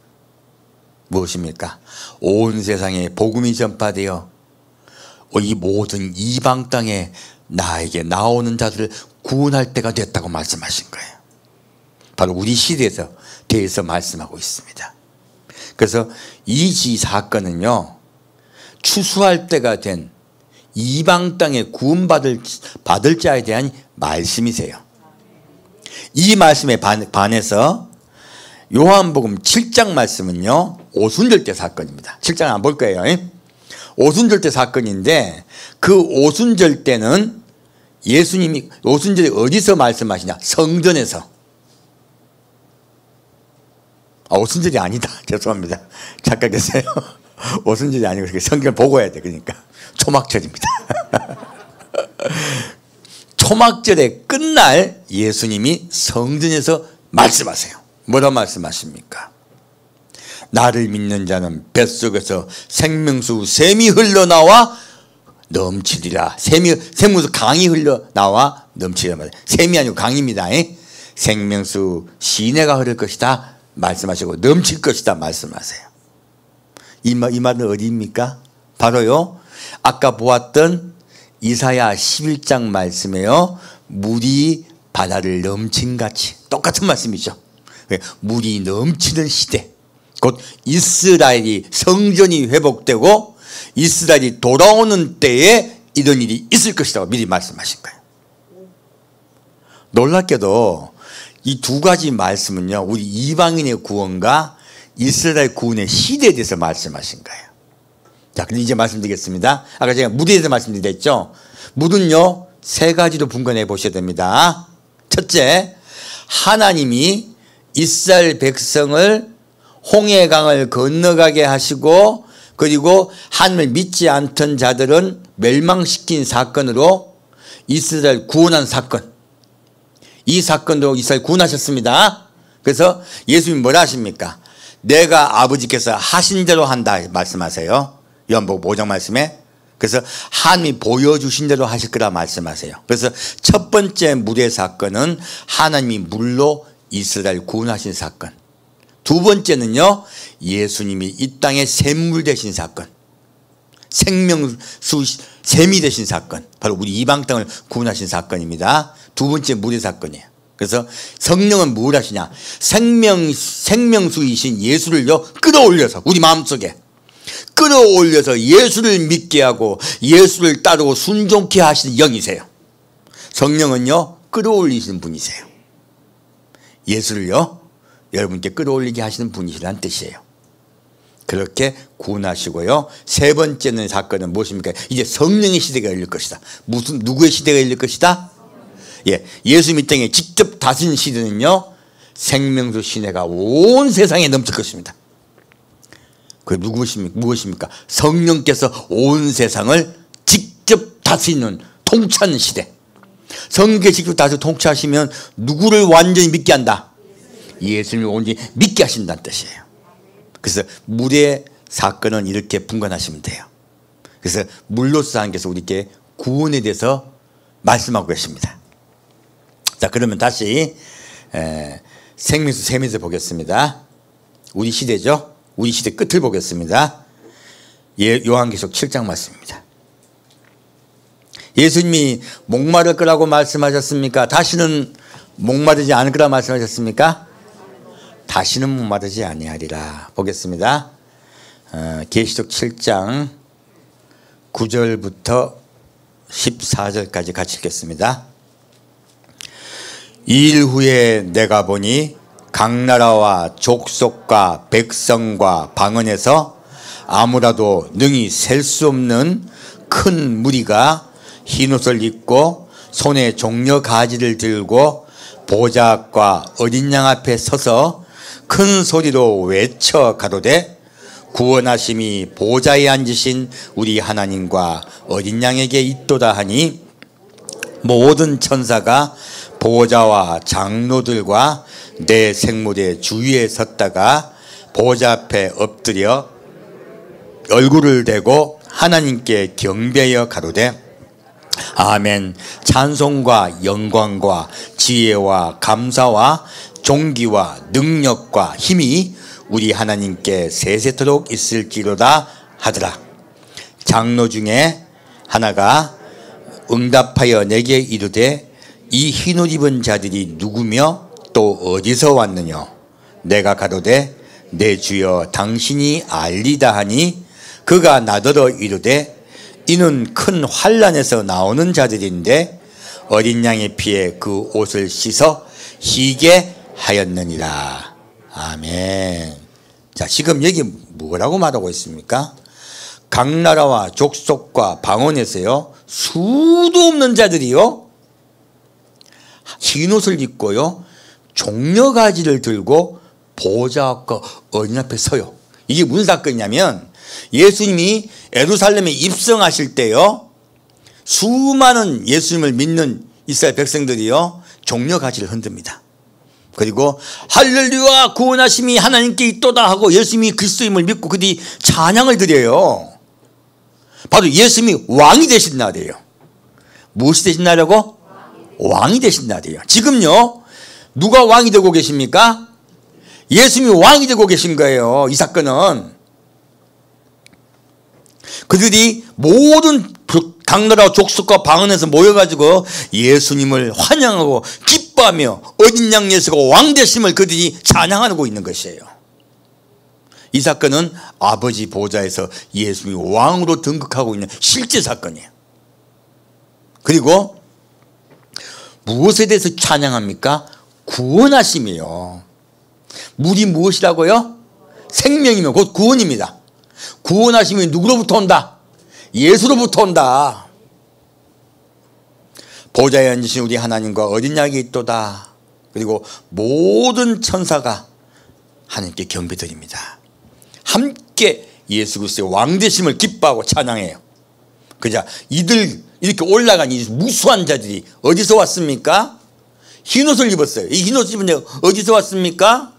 무엇입니까? 온 세상에 복음이 전파되어 이 모든 이방 땅에 나에게 나오는 자들을 구원할 때가 됐다고 말씀하신 거예요. 바로 우리 시대에서 대해서 말씀하고 있습니다. 그래서 이 사건은요 추수할 때가 된 이방 땅에 구원받을 자에 대한 말씀이세요. 이 말씀에 반해서 요한복음 7장 말씀은요 오순절대 사건입니다. 7장 안 볼 거예요. 오순절대 사건인데 그 오순절 때는 예수님이 오순절에 어디서 말씀하시냐? 성전에서. 오순절이 아니다. 죄송합니다. 착각했어요. 오순절이 아니고 성경을 보고 해야 돼. 그러니까 초막절입니다. 초막절의 끝날 예수님이 성전에서 말씀하세요. 뭐라 말씀하십니까? 나를 믿는 자는 뱃속에서 생명수 샘이 흘러나와 넘치리라. 생명수 강이 흘러나와 넘치리라. 샘이 아니고 강입니다. 생명수 시내가 흐를 것이다 말씀하시고 넘칠 것이다 말씀하세요. 이 말은 어디입니까? 바로요 아까 보았던 이사야 11장 말씀에요. 물이 바다를 넘친같이 똑같은 말씀이죠. 물이 넘치는 시대, 곧 이스라엘이 성전이 회복되고 이스라엘이 돌아오는 때에 이런 일이 있을 것이라고 미리 말씀하신 거예요. 놀랍게도 이 두 가지 말씀은요 우리 이방인의 구원과 이스라엘 구원의 시대에 대해서 말씀하신 거예요. 자, 근데 이제 말씀드리겠습니다. 아까 제가 물에 대해서 말씀드렸죠. 물은요 세 가지로 분간해 보셔야 됩니다. 첫째, 하나님이 이스라엘 백성을 홍해강을 건너가게 하시고 그리고 하나님을 믿지 않던 자들은 멸망시킨 사건으로 이스라엘 구원한 사건, 이 사건도 이스라엘 구원하셨습니다. 그래서 예수님이 뭐라 하십니까? 내가 아버지께서 하신 대로 한다 말씀하세요. 요한복음 5장 말씀에. 그래서 하나님이 보여주신 대로 하실 거라 말씀하세요. 그래서 첫 번째 물의 사건은 하나님이 물로 이스라엘 구원하신 사건. 두 번째는요 예수님이 이 땅에 샘물 되신 사건, 생명수 샘이 되신 사건, 바로 우리 이방 땅을 구원하신 사건입니다. 두 번째 물의 사건이에요. 그래서 성령은 뭘 하시냐? 생명수이신 예수를요 끌어올려서 우리 마음속에 끌어올려서 예수를 믿게 하고 예수를 따르고 순종케 하시는 영이세요. 성령은요 끌어올리시는 분이세요. 예수를요 여러분께 끌어올리게 하시는 분이시라는 뜻이에요. 그렇게 구원하시고요. 세 번째는 사건은 무엇입니까? 이제 성령의 시대가 열릴 것이다. 누구의 시대가 열릴 것이다? 예수 이 땅에 직접 다스리는 시대는요 생명수 시내가 온 세상에 넘칠 것입니다. 그 무엇입니까? 성령께서 온 세상을 직접 다스리는 통치하는 시대. 성령께서 직접 다스리고 통치하시면 누구를 완전히 믿게 한다? 예수님을 온전히 믿게 하신다는 뜻이에요. 그래서 물의 사건은 이렇게 분간하시면 돼요. 그래서 물로서 하나님께서 우리에게 구원에 대해서 말씀하고 계십니다. 자, 그러면 다시 생명수 세면서 보겠습니다. 우리 시대죠. 우리 시대 끝을 보겠습니다. 요한계시록 7장 말씀입니다. 예수님이 목마를 거라고 말씀하셨습니까? 다시는 목마르지 않을 거라 말씀하셨습니까? 다시는 목마르지 아니하리라. 보겠습니다. 계시록 7장 9절부터 14절까지 같이 읽겠습니다. 이일 후에 내가 보니 각 나라와 족속과 백성과 방언에서 아무라도 능히 셀 수 없는 큰 무리가 흰옷을 입고 손에 종려 가지를 들고 보좌 앞과 어린 양 앞에 서서 큰 소리로 외쳐 가로되 구원하심이 보좌에 앉으신 우리 하나님과 어린 양에게 있도다 하니 모든 천사가 보좌와 장로들과 내 생물의 주위에 섰다가 보좌 앞에 엎드려 얼굴을 대고 하나님께 경배하여 가로되 아멘. 찬송과 영광과 지혜와 감사와 존귀와 능력과 힘이 우리 하나님께 세세토록 있을지로다 하더라. 장로 중에 하나가 응답하여 내게 이르되 이 흰옷 입은 자들이 누구며 또 어디서 왔느냐? 내가 가로되 내 주여 당신이 알리다 하니 그가 나더러 이르되 이는 큰 환난에서 나오는 자들인데 어린 양의 피에 그 옷을 씻어 희게 하였느니라. 아멘. 자, 지금 여기 뭐라고 말하고 있습니까? 각 나라와 족속과 방언에서요 수도 없는 자들이요 흰옷을 입고요 종려가지를 들고 보좌 앞과 어린 앞에 서요. 이게 무슨 사건이냐면 예수님이 예루살렘에 입성하실 때요 수많은 예수님을 믿는 이스라엘 백성들이요 종려가지를 흔듭니다. 그리고 할렐루야 구원하심이 하나님께 있도다 하고 예수님이 그리스도임을 믿고 그들이 찬양을 드려요. 바로 예수님이 왕이 되신 날이에요. 무엇이 되신 날이라고? 왕이 되신 날이에요. 지금요 누가 왕이 되고 계십니까? 예수님이 왕이 되고 계신 거예요. 이 사건은 그들이 모든 각 나라 족속과 방언에서 모여가지고 예수님을 환영하고 기뻐하며 어린 양 예수가 왕 되심을 그들이 찬양하고 있는 것이에요. 이 사건은 아버지 보좌에서 예수님이 왕으로 등극하고 있는 실제 사건이에요. 그리고 무엇에 대해서 찬양합니까? 구원하심이에요. 물이 무엇이라고요? 생명이면 곧 구원입니다. 구원하심이 누구로부터 온다? 예수로부터 온다. 보좌에 앉으신 우리 하나님과 어린 양이 있도다. 그리고 모든 천사가 하나님께 경배드립니다. 함께 예수 그리스도의 왕되심을 기뻐하고 찬양해요. 그자 이들 이렇게 올라간 이 무수한 자들이 어디서 왔습니까? 흰옷을 입었어요. 이 흰옷을 입은 자가 어디서 왔습니까?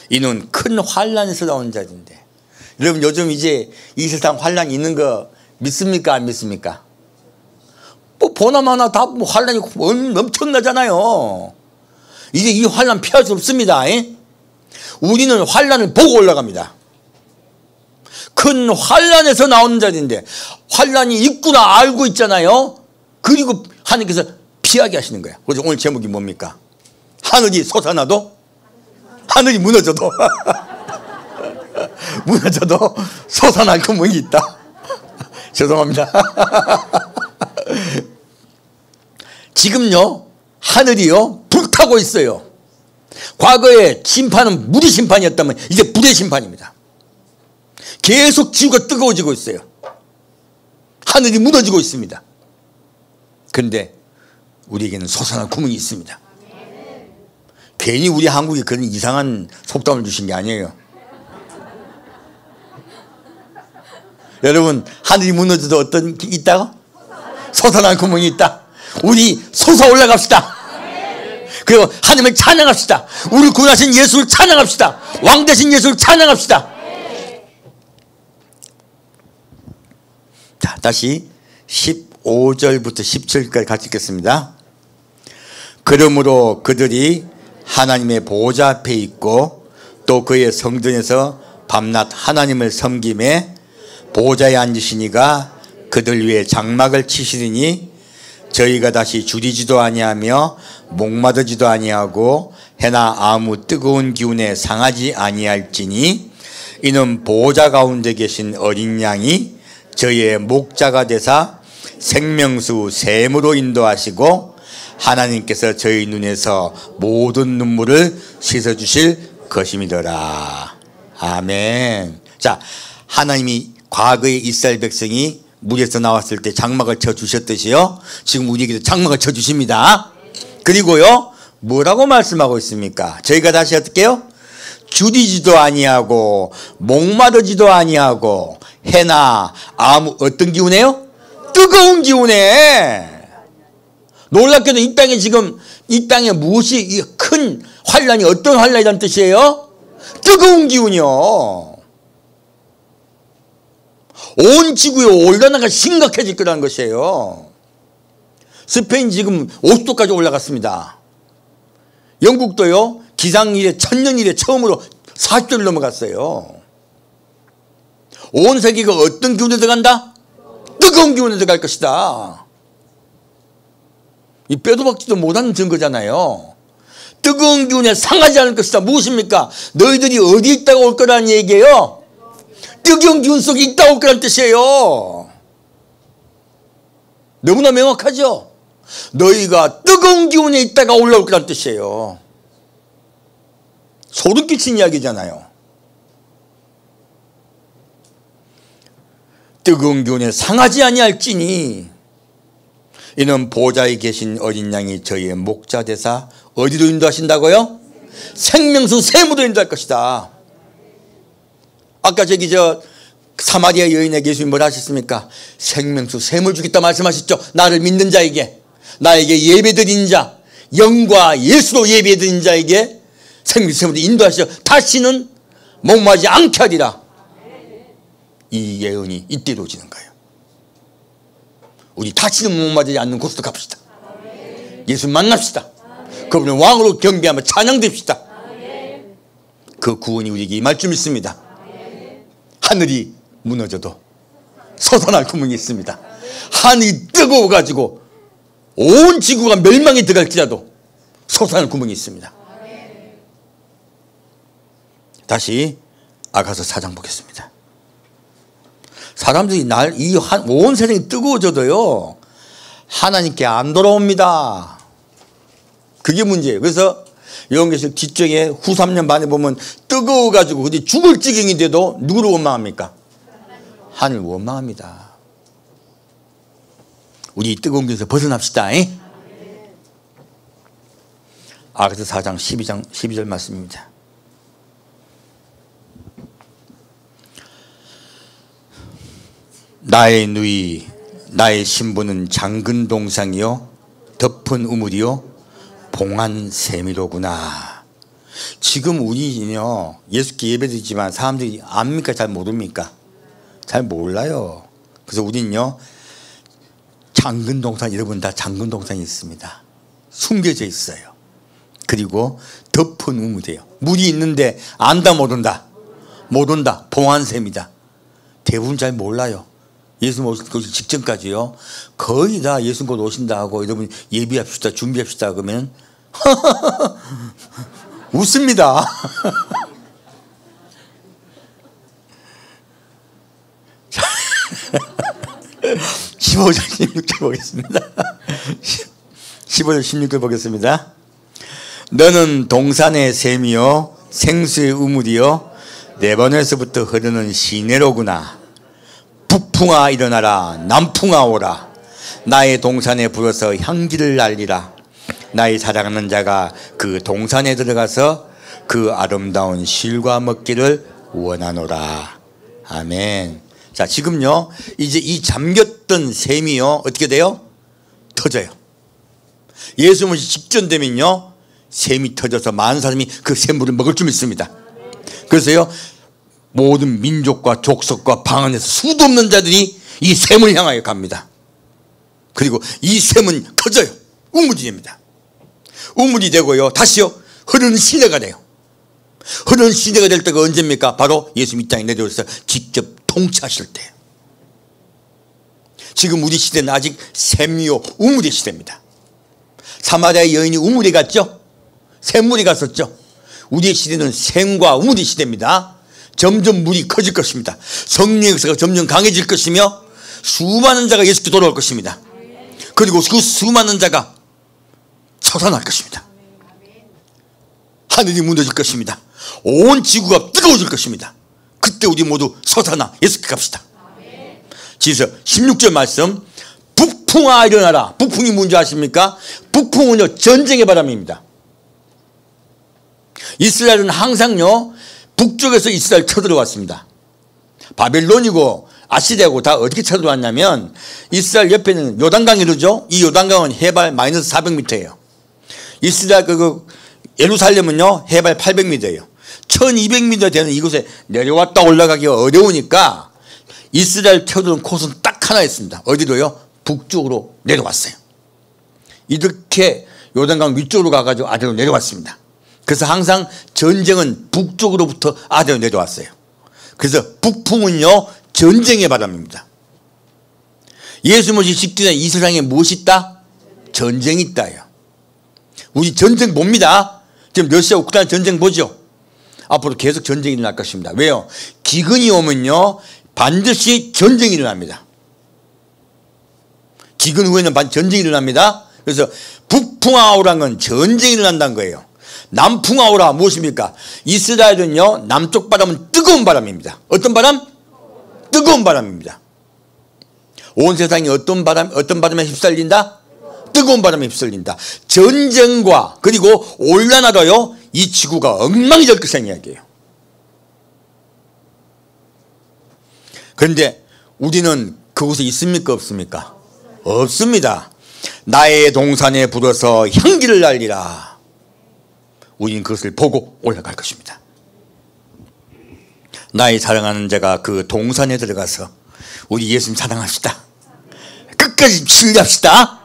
이는 큰 환난에서 나온 자들인데 여러분 요즘 이제 이 세상 환난이 있는 거 믿습니까? 안 믿습니까? 뭐 보나마나 다 뭐 환난이 엄청나잖아요. 이제 이 환난 피할 수 없습니다. 우리는 환난을 보고 올라갑니다. 큰 환난에서 나오는 자들인데 환난이 있구나 알고 있잖아요. 그리고 하나님께서 피하게 하시는 거예요. 그래서 오늘 제목이 뭡니까? 하늘이 솟아나도 하늘이 무너져도 무너져도 솟아날 구멍이 있다. 죄송합니다. 지금요 하늘이요 불타고 있어요. 과거에 심판은 물의 심판이었다면 이제 불의 심판입니다. 계속 지구가 뜨거워지고 있어요. 하늘이 무너지고 있습니다. 그런데 우리에게는 솟아날 구멍이 있습니다. 괜히 우리 한국에 그런 이상한 속담을 주신 게 아니에요. 여러분 하늘이 무너져도 어떤 게 있다고? 솟아날 구멍이 있다. 우리 솟아 올라갑시다. 그리고 하나님을 찬양합시다. 우리 구원하신 예수를 찬양합시다. 왕 되신 예수를 찬양합시다. 자, 다시 15절부터 17절까지 같이 읽겠습니다. 그러므로 그들이 하나님의 보좌 앞에 있고 또 그의 성전에서 밤낮 하나님을 섬김에 보좌에 앉으시니가 그들 위에 장막을 치시리니 저희가 다시 줄이지도 아니하며 목마르지도 아니하고 해나 아무 뜨거운 기운에 상하지 아니할지니 이는 보좌 가운데 계신 어린 양이 저희의 목자가 되사 생명수 샘으로 인도하시고 하나님께서 저희 눈에서 모든 눈물을 씻어주실 것임이더라. 아멘. 자, 하나님이 과거의 이스라엘 백성이 물에서 나왔을 때 장막을 쳐주셨듯이요, 지금 우리에게도 장막을 쳐주십니다. 그리고요, 뭐라고 말씀하고 있습니까? 저희가 다시 어떻게 해요? 줄이지도 아니하고 목마르지도 아니하고 해나 아무 어떤 기운에요? 뜨거운 기운에. 놀랍게도 이 땅에 지금 이 땅에 무엇이 큰 환란이 어떤 환란이라는 뜻이에요? 뜨거운 기운이요. 온 지구의 온난화가 심각해질 거라는 것이에요. 스페인 지금 50도까지 올라갔습니다. 영국도요, 기상일에 천년 이래 처음으로 40도를 넘어갔어요. 온 세계가 어떤 기운에 들어간다? 뜨거운 기운에 들어갈 것이다. 이 빼도 박지도 못하는 증거잖아요. 뜨거운 기운에 상하지 않을 것이다. 무엇입니까? 너희들이 어디 있다가 올 거라는 얘기예요. 뜨거운 기운 속에 있다 올 거라는 뜻이에요. 너무나 명확하죠? 너희가 뜨거운 기운에 있다가 올라올 거라는 뜻이에요. 소름 끼친 이야기잖아요. 뜨거운 기운에 상하지 아니할지니 이는 보좌에 계신 어린 양이 저희의 목자 되사 어디로 인도하신다고요? 생명수 샘으로 인도할 것이다. 아까 저기 사마리아 여인에게 예수님이 뭐라 하셨습니까? 생명수 샘을 주겠다 말씀하셨죠. 나를 믿는 자에게, 나에게 예배드린 자, 영과 예수로 예배드린 자에게 생명수 샘으로 인도하시죠. 다시는 목마르지 않게 하리라. 이 예언이 이때 이루어지는 거예요. 우리 다시는 목마르지 않는 곳으로 갑시다. 예수 만납시다. 그분을 왕으로 경배하며 찬양됩시다. 그 구원이 우리에게 임할 줄 믿습니다. 하늘이 무너져도 솟아날 구멍이 있습니다. 하늘이 뜨거워가지고 온 지구가 멸망에 들어갈지라도 솟아날 구멍이 있습니다. 다시 아가서 4장 보겠습니다. 사람들이 온 세상이 뜨거워져도요, 하나님께 안 돌아옵니다. 그게 문제예요. 그래서 요한계시록 뒤쪽에 후 3년 반에 보면 뜨거워가지고 어디 죽을 지경이 돼도 누구를 원망합니까? 하늘 원망합니다. 우리 이 뜨거운 길에서 벗어납시다. 아가서 4장 12절 말씀입니다. 나의 누이 나의 신부는 장근 동상이요 덮은 우물이요 봉한 샘이로구나. 지금 우리는요, 예수께 예배드리지만 사람들이 압니까? 잘 모릅니까? 잘 몰라요. 그래서 우리는요, 장근 동산, 여러분 다 장근 동산이 있습니다. 숨겨져 있어요. 그리고 덮은 우물이에요. 물이 있는데 안다 모른다. 모른다. 봉한 샘이다. 대부분 잘 몰라요. 예수님 오시기 직전까지요, 거의 다 예수님 곧 오신다 하고 여러분 예비합시다, 준비합시다 그러면 웃습니다. 15절 16절 보겠습니다. 15절 16절 보겠습니다. 너는 동산의 샘이요 생수의 우물이요 레바논에서부터 흐르는 시내로구나. 북풍아 일어나라, 남풍아 오라. 나의 동산에 불어서 향기를 날리라. 나의 사랑하는 자가 그 동산에 들어가서 그 아름다운 실과 먹기를 원하노라. 아멘. 자, 지금요, 이제 이 잠겼던 샘이요, 어떻게 돼요? 터져요. 예수 오시기 직전 되면요, 샘이 터져서 많은 사람이 그 샘물을 먹을 줄 믿습니다. 그래서요, 모든 민족과 족속과 방언에서 수도 없는 자들이 이 샘을 향하여 갑니다. 그리고 이 샘은 커져요. 우물이 됩니다. 우물이 되고요, 다시요, 흐르는 시내가 돼요. 흐르는 시내가 될 때가 언제입니까? 바로 예수님 이 땅에 내려오셔서 직접 통치하실 때. 지금 우리 시대는 아직 샘이요 우물의 시대입니다. 사마리아 여인이 우물에 갔죠? 샘물에 갔었죠? 우리의 시대는 샘과 우물의 시대입니다. 점점 물이 커질 것입니다. 성령의 역사가 점점 강해질 것이며 수많은 자가 예수께 돌아올 것입니다. 그리고 그 수많은 자가 솟아날 것입니다. 하늘이 무너질 것입니다. 온 지구가 뜨거워질 것입니다. 그때 우리 모두 솟아나 예수께 갑시다. 지서 16절 말씀, 북풍아 일어나라. 북풍이 뭔지 아십니까? 북풍은요, 전쟁의 바람입니다. 이스라엘은 항상요, 북쪽에서 이스라엘 쳐들어왔습니다. 바벨론이고 아시리아고 다 어떻게 쳐들어왔냐면, 이스라엘 옆에는 요단강이 흐르죠. 이 요단강은 해발 마이너스 400m예요. 이스라엘 예루살렘은요, 해발 800m예요. 1200m 되는 이곳에 내려왔다 올라가기가 어려우니까 이스라엘 쳐들어온 코스는 딱 하나 있습니다. 어디로요? 북쪽으로 내려왔어요. 이렇게 요단강 위쪽으로 가가지고 아래로 내려왔습니다. 그래서 항상 전쟁은 북쪽으로부터 아래로 내려왔어요. 그래서 북풍은요, 전쟁의 바람입니다. 예수 모시 직전에 이 세상에 무엇이 있다? 전쟁이 있다요. 우리 전쟁 봅니다. 지금 러시아 우크라이나 전쟁 보죠. 앞으로 계속 전쟁이 일어날 것입니다. 왜요? 기근이 오면요, 반드시 전쟁이 일어납니다. 기근 후에는 전쟁이 일어납니다. 그래서 북풍아오라는 건 전쟁이 일어난다는 거예요. 남풍아오라 무엇입니까? 이스라엘은요, 남쪽 바람은 뜨거운 바람입니다. 어떤 바람? 뜨거운 바람입니다. 온 세상이 어떤 바람에 휩쓸린다? 뜨거운 바람에 휩쓸린다. 전쟁과 그리고 온난화로요, 이 지구가 엉망이 될 것이라는 이야기예요. 그런데 우리는 그곳에 있습니까? 없습니까? 없습니다. 나의 동산에 불어서 향기를 날리라. 우리는 그것을 보고 올라갈 것입니다. 나의 사랑하는 자가 그 동산에 들어가서 우리 예수님 사랑합시다. 끝까지 신뢰합시다.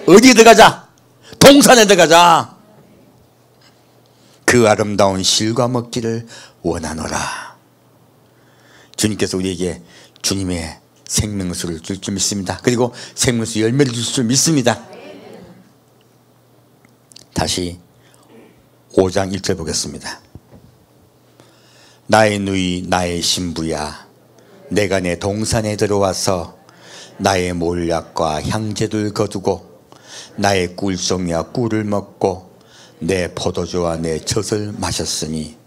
어디에 들어가자? 동산에 들어가자. 그 아름다운 실과 먹기를 원하노라. 주님께서 우리에게 주님의 생명수를 줄 줄 믿습니다. 그리고 생명수 열매를 줄 줄 믿습니다. 다시 5장 1절 보겠습니다. 나의 누이 나의 신부야, 내가 내 동산에 들어와서 나의 몰약과 향제를 거두고 나의 꿀송이와 꿀을 먹고 내 포도주와 내 젖을 마셨으니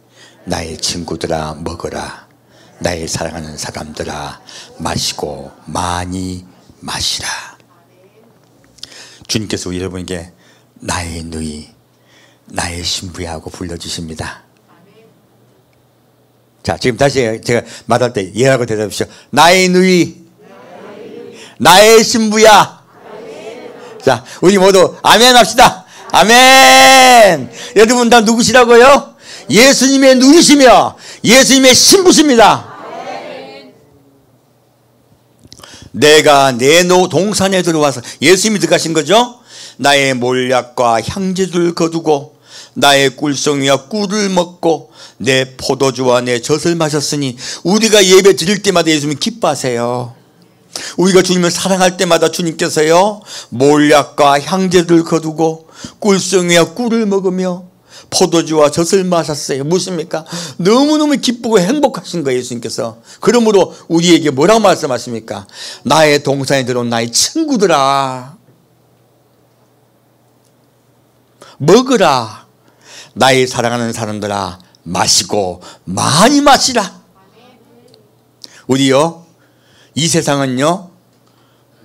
나의 친구들아 먹어라. 나의 사랑하는 사람들아 마시고 많이 마시라. 주님께서 우리 여러분에게 나의 누이 나의 신부야 하고 불러주십니다. 자, 지금 다시 제가 말할 때 예하고 대답하십시오. 나의 누이 나의 신부야. 자, 우리 모두 아멘 합시다. 아멘. 여러분 다 누구시라고요? 예수님의 누이시며 예수님의 신부십니다. 내가 내 동산에 들어와서 예수님이 들어가신 거죠. 나의 몰약과 향제를 거두고 나의 꿀송이와 꿀을 먹고 내 포도주와 내 젖을 마셨으니, 우리가 예배 드릴 때마다 예수님이 기뻐하세요. 우리가 주님을 사랑할 때마다 주님께서요, 몰약과 향제를 거두고 꿀송이와 꿀을 먹으며 포도주와 젖을 마셨어요. 무엇입니까? 너무너무 기쁘고 행복하신 거예요, 예수님께서. 그러므로 우리에게 뭐라고 말씀하십니까? 나의 동산에 들어온 나의 친구들아 먹으라. 나의 사랑하는 사람들아 마시고 많이 마시라. 우리요, 이 세상은요,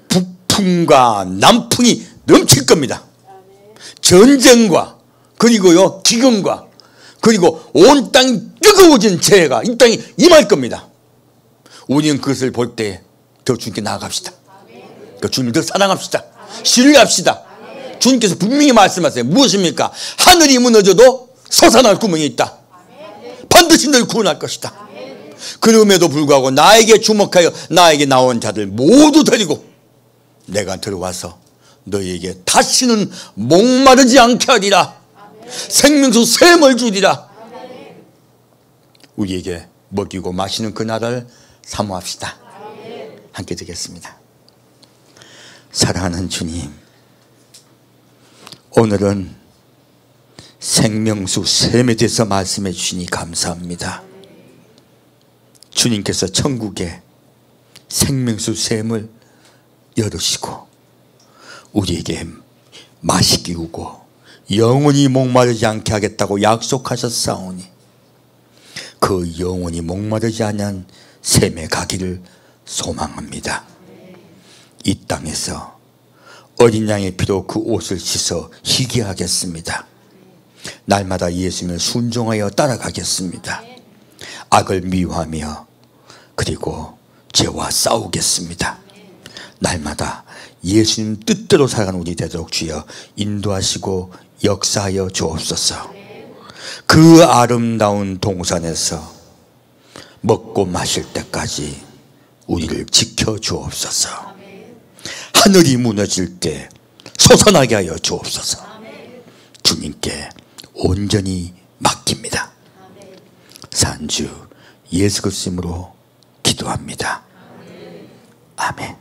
북풍과 남풍이 넘칠 겁니다. 전쟁과 그리고요, 기근과 그리고 온 땅이 뜨거워진 재해가 이 땅에 임할 겁니다. 우리는 그것을 볼 때 더 주님께 나아갑시다. 그 주님을 더 사랑합시다. 신뢰합시다. 주님께서 분명히 말씀하세요. 무엇입니까? 하늘이 무너져도 솟아날 구멍이 있다. 반드시 널 구원할 것이다. 그럼에도 불구하고 나에게 주목하여 나에게 나온 자들 모두 데리고 내가 들어와서 너희에게 다시는 목마르지 않게 하리라. 생명수 샘을 주리라. 우리에게 먹이고 마시는 그 나라를 사모합시다. 함께 드리겠습니다. 사랑하는 주님, 오늘은 생명수 샘에 대해서 말씀해 주시니 감사합니다. 주님께서 천국에 생명수 샘을 열으시고 우리에게 맛있게 우고 영원히 목마르지 않게 하겠다고 약속하셨사오니 그 영원히 목마르지 않은 샘에 가기를 소망합니다. 이 땅에서 어린 양의 피로 그 옷을 씻어 희게 하겠습니다. 날마다 예수님을 순종하여 따라가겠습니다. 악을 미워하며 그리고 죄와 싸우겠습니다. 날마다 예수님 뜻대로 살아가는 우리 되도록 주여 인도하시고 역사하여 주옵소서. 그 아름다운 동산에서 먹고 마실 때까지 우리를 지켜 주옵소서. 하늘이 무너질 때 솟아나게 하여 주옵소서. 주님께 온전히 맡깁니다. 산주 예수 그리스도 이름으로 기도합니다. 아멘.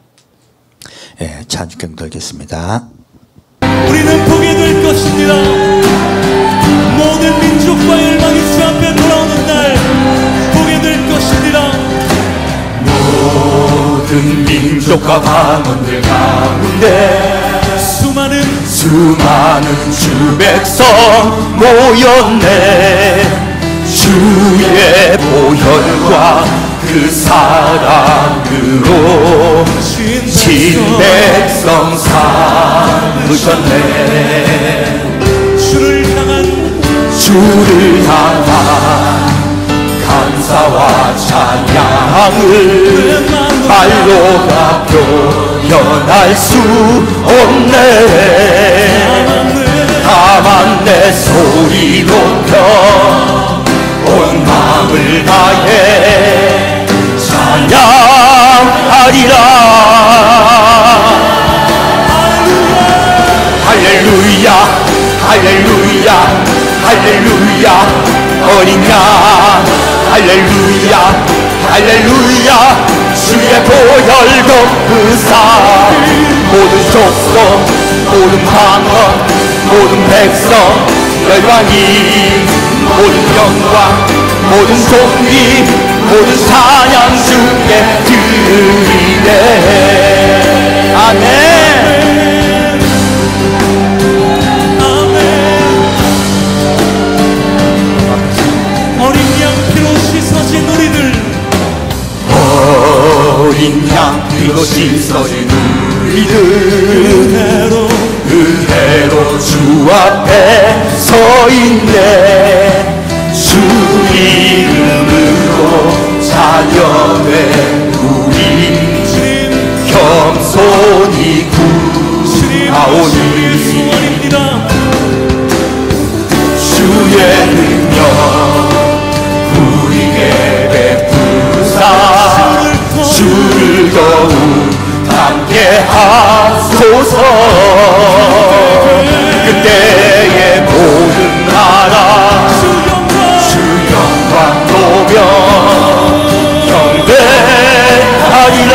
예, 찬주경 들겠습니다. 우리는 보게 될 것입니다. 모든 민족과 열방이 주 앞에 돌아오는 날 보게 될 것입니다. 모든 민족과 방언들 가운데 수많은 주 백성 모였네. 주의 보혈과 그 사랑으로 진 백성 삼으셨네. 주를 향한 감사와 찬양을 말로가 표현할 수 없네. 다만 내 소리 높여 온 마음을 다해 찬양하리라. 할렐루야 할렐루야 할렐루야. 어린 양 할렐루야 할렐루야. 주의 보혈도 의사. 모든 족속 모든 방언 모든 백성 열방이 모든 영광 모든 존귀 모든 찬양 주께 드리네. 아멘. 어린 양 피로 씻어진 우리들 어린 양 피로 씻어진 우리들 은혜로 주 앞에 서 있네. 주 이름으로 자녀된 우리 겸손히 구하오니 주의 능력 우리에게 베푸사 주를 더욱 함께 하소서. 그때의 모든 나라 주 영광 노며 경배하리라.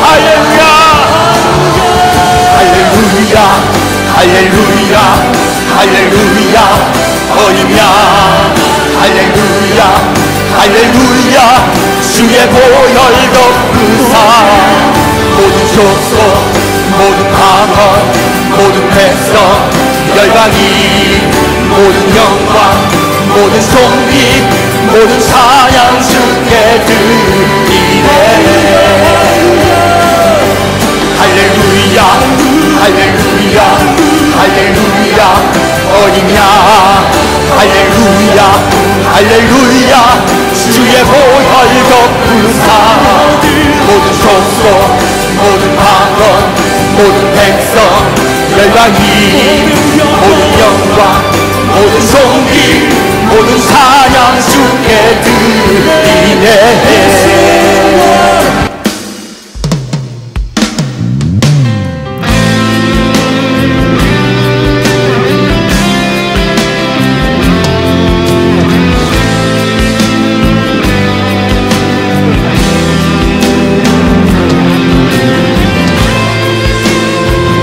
할렐루야 할렐루야 할렐루야 할렐루야. 어린 양 할렐루야 할렐루야. 주의 보혈도 의사. 모든 족속 모든 방언 모든 백성 열방이 모든 영광 모든 존귀 모든 찬양 주께 드리네. 할렐루야 할렐루야 할렐루야. 어린 양 할렐루야 할렐루야. 주의 보혈도 의사. 모든 족속 모든 방언 모든 백성 열방이 모든 영광 모든 존귀 모든 사냥 주께 드리네.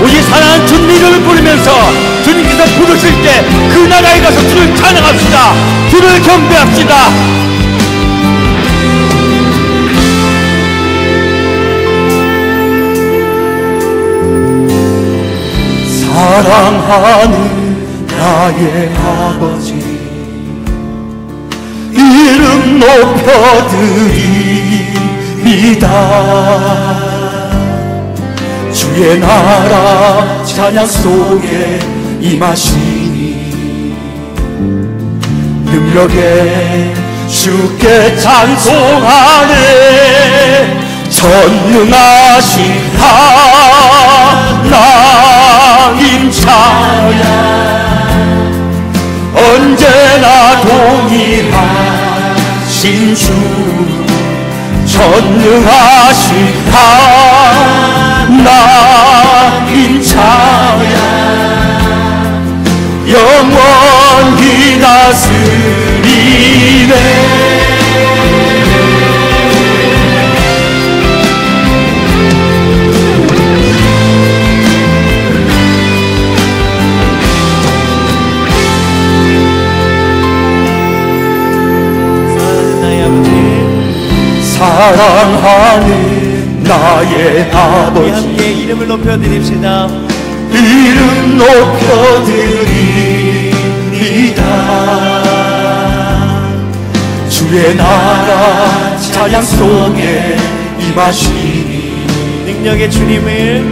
우리 사랑하는 주님 이름을 부르면서 주님께서 부르실 때 그 나라에 가서 주를 찬양합시다. 주를 경배합시다. 사랑하는 나의 아버지 이름 높여드립니다. 주의 나라 찬양 속에 임하시니 능력에 주께 찬송하네. 전능하신 하나님 찬양 언제나 동일하신 주 전능하신 하나님 찬양 영원히 다스리네. 사랑하는 나의 아버지 함께 이름을 높여드립시다. 이름 높여드립니다. 주의 나라 찬양 속에 임하시니 능력의 주님을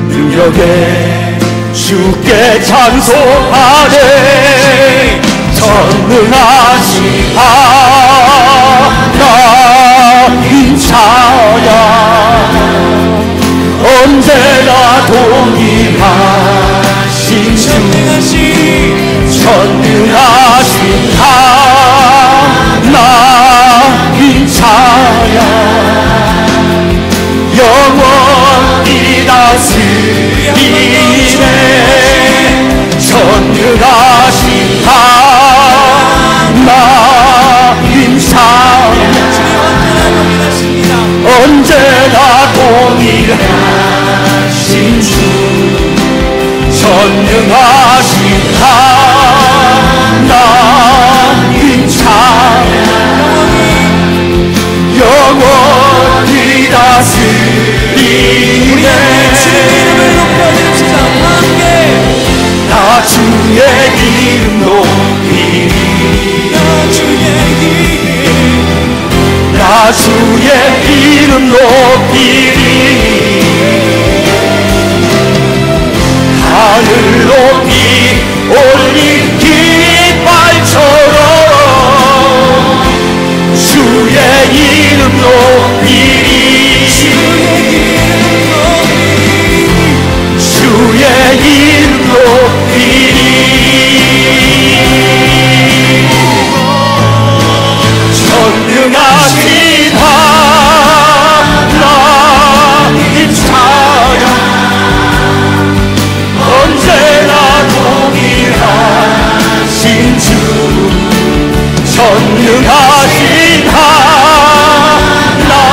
능력에 주께 찬송하네. 전능하신 하나님 찬양 언제나 동일하신 주 전능하신 하나님 찬양 영원히 다스리네. 전능하신 하나님 찬양 언제나 동일하신 주 전능하신 하나님 찬양 영원히 다스리네. 나 주의 이름 높이리 나 주의 이름 높이리 하늘 높이 올린 깃발처럼 주의 이름 높이리 주의 이름 높이리 전능하신 하나님 찬양 언제나 동일하신 주 전능하신 하나님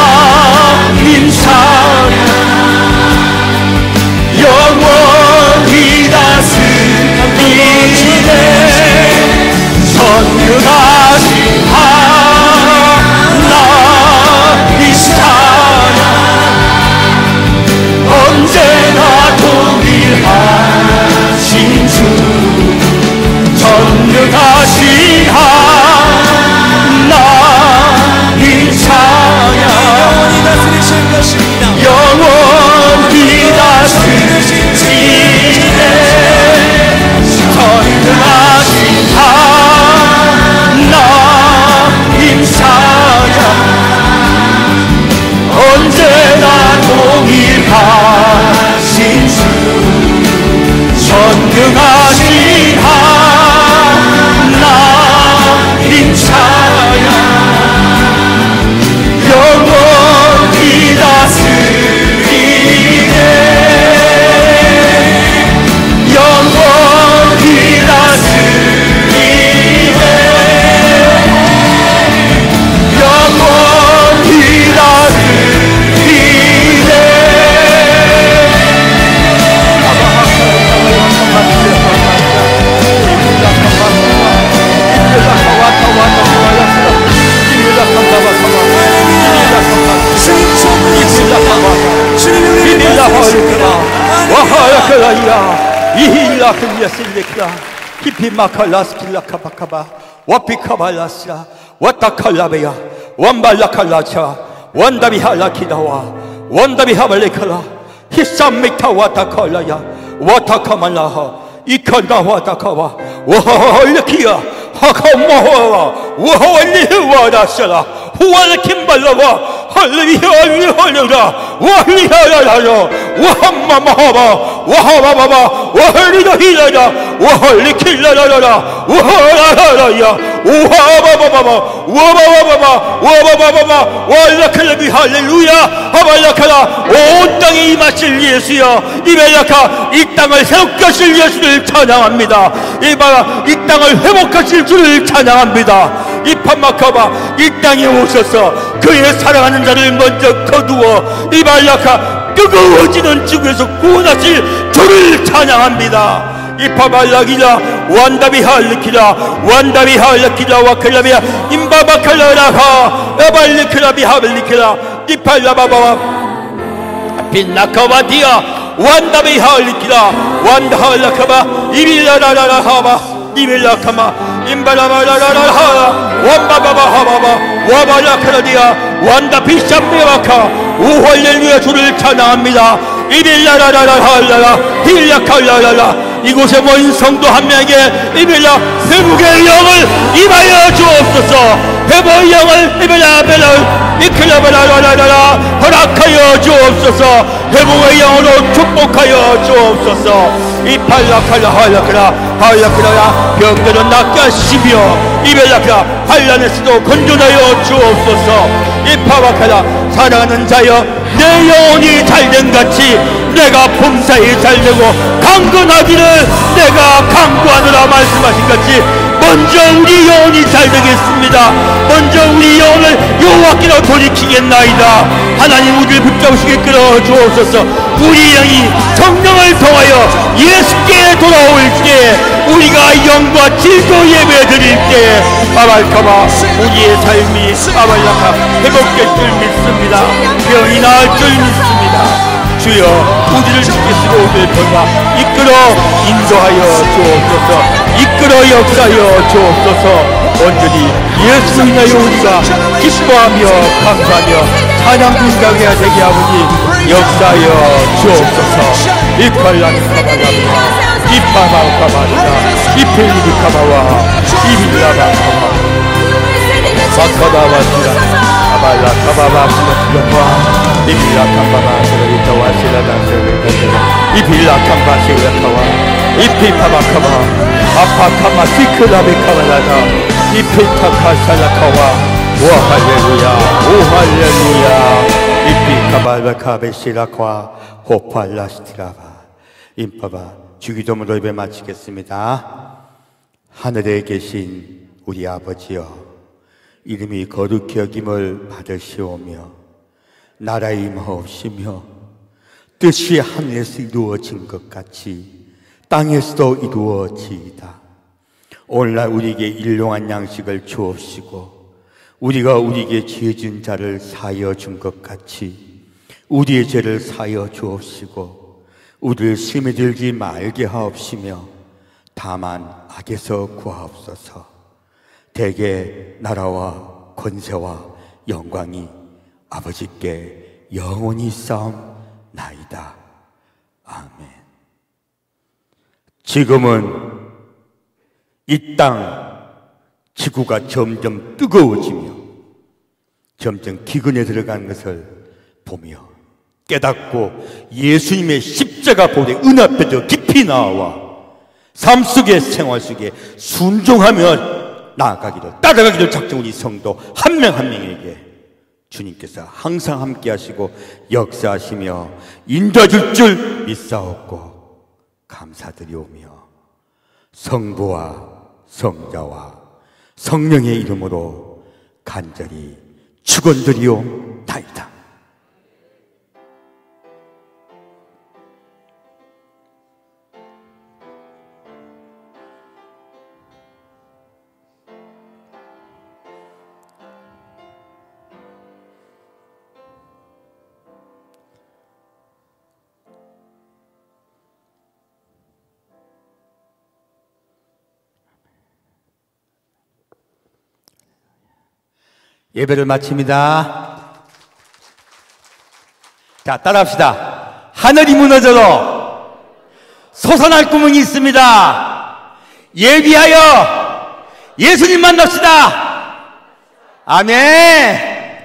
와팔라실리키라 히피마칼라스킬라카바카바 와피카발라스라 와타칼라베야 원발라칼라차 원다비할라키다와 원다비하발레칼라 히삼미타 와타칼라야 와타카말라하 이칸다 와타카와 와할레키야 하카마와 와할리와다샤라 후알킴발라와 할리할리할리라 와할리할리할라 와함마마하바 와하바바바 와할리다힐라라 와할리킬라라라 와할라라야 와하바바바바 와바바바바 와바바바바 와알라칼라비 할렐루야 하발라칼라 온 땅에 임하실 예수여 이벨라카 이 땅을 새롭게 하실 예수를 찬양합니다. 이바라 이 땅을 회복하실 주를 찬양합니다. 이판마카바 이 땅에 오셔서 그의 사랑하는 자를 먼저 거두어 이발라카 뜨거워지는 지구에서 구원하실 주를 찬양합니다. 이파발라기라 완다비 할리키라 완다비 할리키라 와클라비야 임바바칼라라하 에발리키라비 하벨리키라 이팔라바바와 빛나카바디야 완다비 할리키라 완다할라카바 이빌라라라하바 이빌라카마 임발라바라라라하 완바바바하바바 와발라카라디야 완다비샴메바카 오할렐루야 주를 찬양합니다. 이빌라라라라할라라 힐라칼라라라 이곳에 모인 성도 한 명에게 이빌라 회복의 영을 임하여 주옵소서. 회복의 영을 이빌라 벨라 이클라바라라라라 허락하여 주옵소서. 회복의 영으로 축복하여 주옵소서. 이팔라칼라 할라카라 할라카라라 병들은 낫게 하시며 이벨라카라 환란에서도 건져내어 주옵소서. 이파바카라 사랑하는 자여 내 영혼이 잘된 같이 내가 범사에 잘되고 강건하기를 내가 강구하느라 말씀하신 같이 먼저 우리 영혼이 잘되겠습니다. 먼저 우리 영혼을 여호와께로 돌이키겠나이다. 하나님 우리를 붙잡으시게 끌어주옵소서. 우리 영이 성령을 통하여 예수께 돌아올 때 우리가 영과 질도 예배 드릴 때 아발카마 우리의 삶이 아발라카 회복될 줄 믿습니다. 병이 나을 줄 믿습니다. 주여 우리를 지키시고 우리를 돌봐 이끌어 인도하여 주옵소서. 이끌어 역사하여 주옵소서. 온전히 예수로 인하여 우리가 기뻐하며 감사하며 찬양 분가게 되게 아버지 역사하여 주옵소서. 이팔라미카바라미카 이파마카바리다 이필리비카바와 이빌라바카바 마카바와시라 아발라카바바시라와 이빌라카바바시라리타와시라다시라리타시라 이빌라카바시라카와 이피카바카바 아파카마 시크라비카바라다 이피타카살라카와 오할렐루야 오할렐루야 이피카바라카베시라카 호팔라시티라바 임파바 주기도문으로 예배 마치겠습니다. 하늘에 계신 우리 아버지여 이름이 거룩히 여김을 받으시오며 나라의 임하옵시며 뜻이 하늘에서 이루어진 것 같이 땅에서도 이루어지이다. 오늘날 우리에게 일용할 양식을 주옵시고 우리가 우리에게 죄진 자를 사하여 준 것 같이 우리의 죄를 사하여 주옵시고 우리를 심히 들지 말게 하옵시며 다만 악에서 구하옵소서. 대개 나라와 권세와 영광이 아버지께 영원히 싸움나이다. 아멘. 지금은 이 땅 지구가 점점 뜨거워지며 점점 기근에 들어가는 것을 보며 깨닫고 예수님의 십자가 보대 은앞에 깊이 나와 삶 속의 생활 속에 순종하며 나아가기를 따라가기를 작정 우리 성도 한 명 한 명에게 주님께서 항상 함께 하시고 역사하시며 인도해줄 줄 믿사옵고 감사드리오며 성부와 성자와 성령의 이름으로 간절히 축원드리옵나이다. 예배를 마칩니다. 자, 따라합시다. 하늘이 무너져도 솟아날 구멍이 있습니다. 예비하여 예수님 만납시다. 아멘.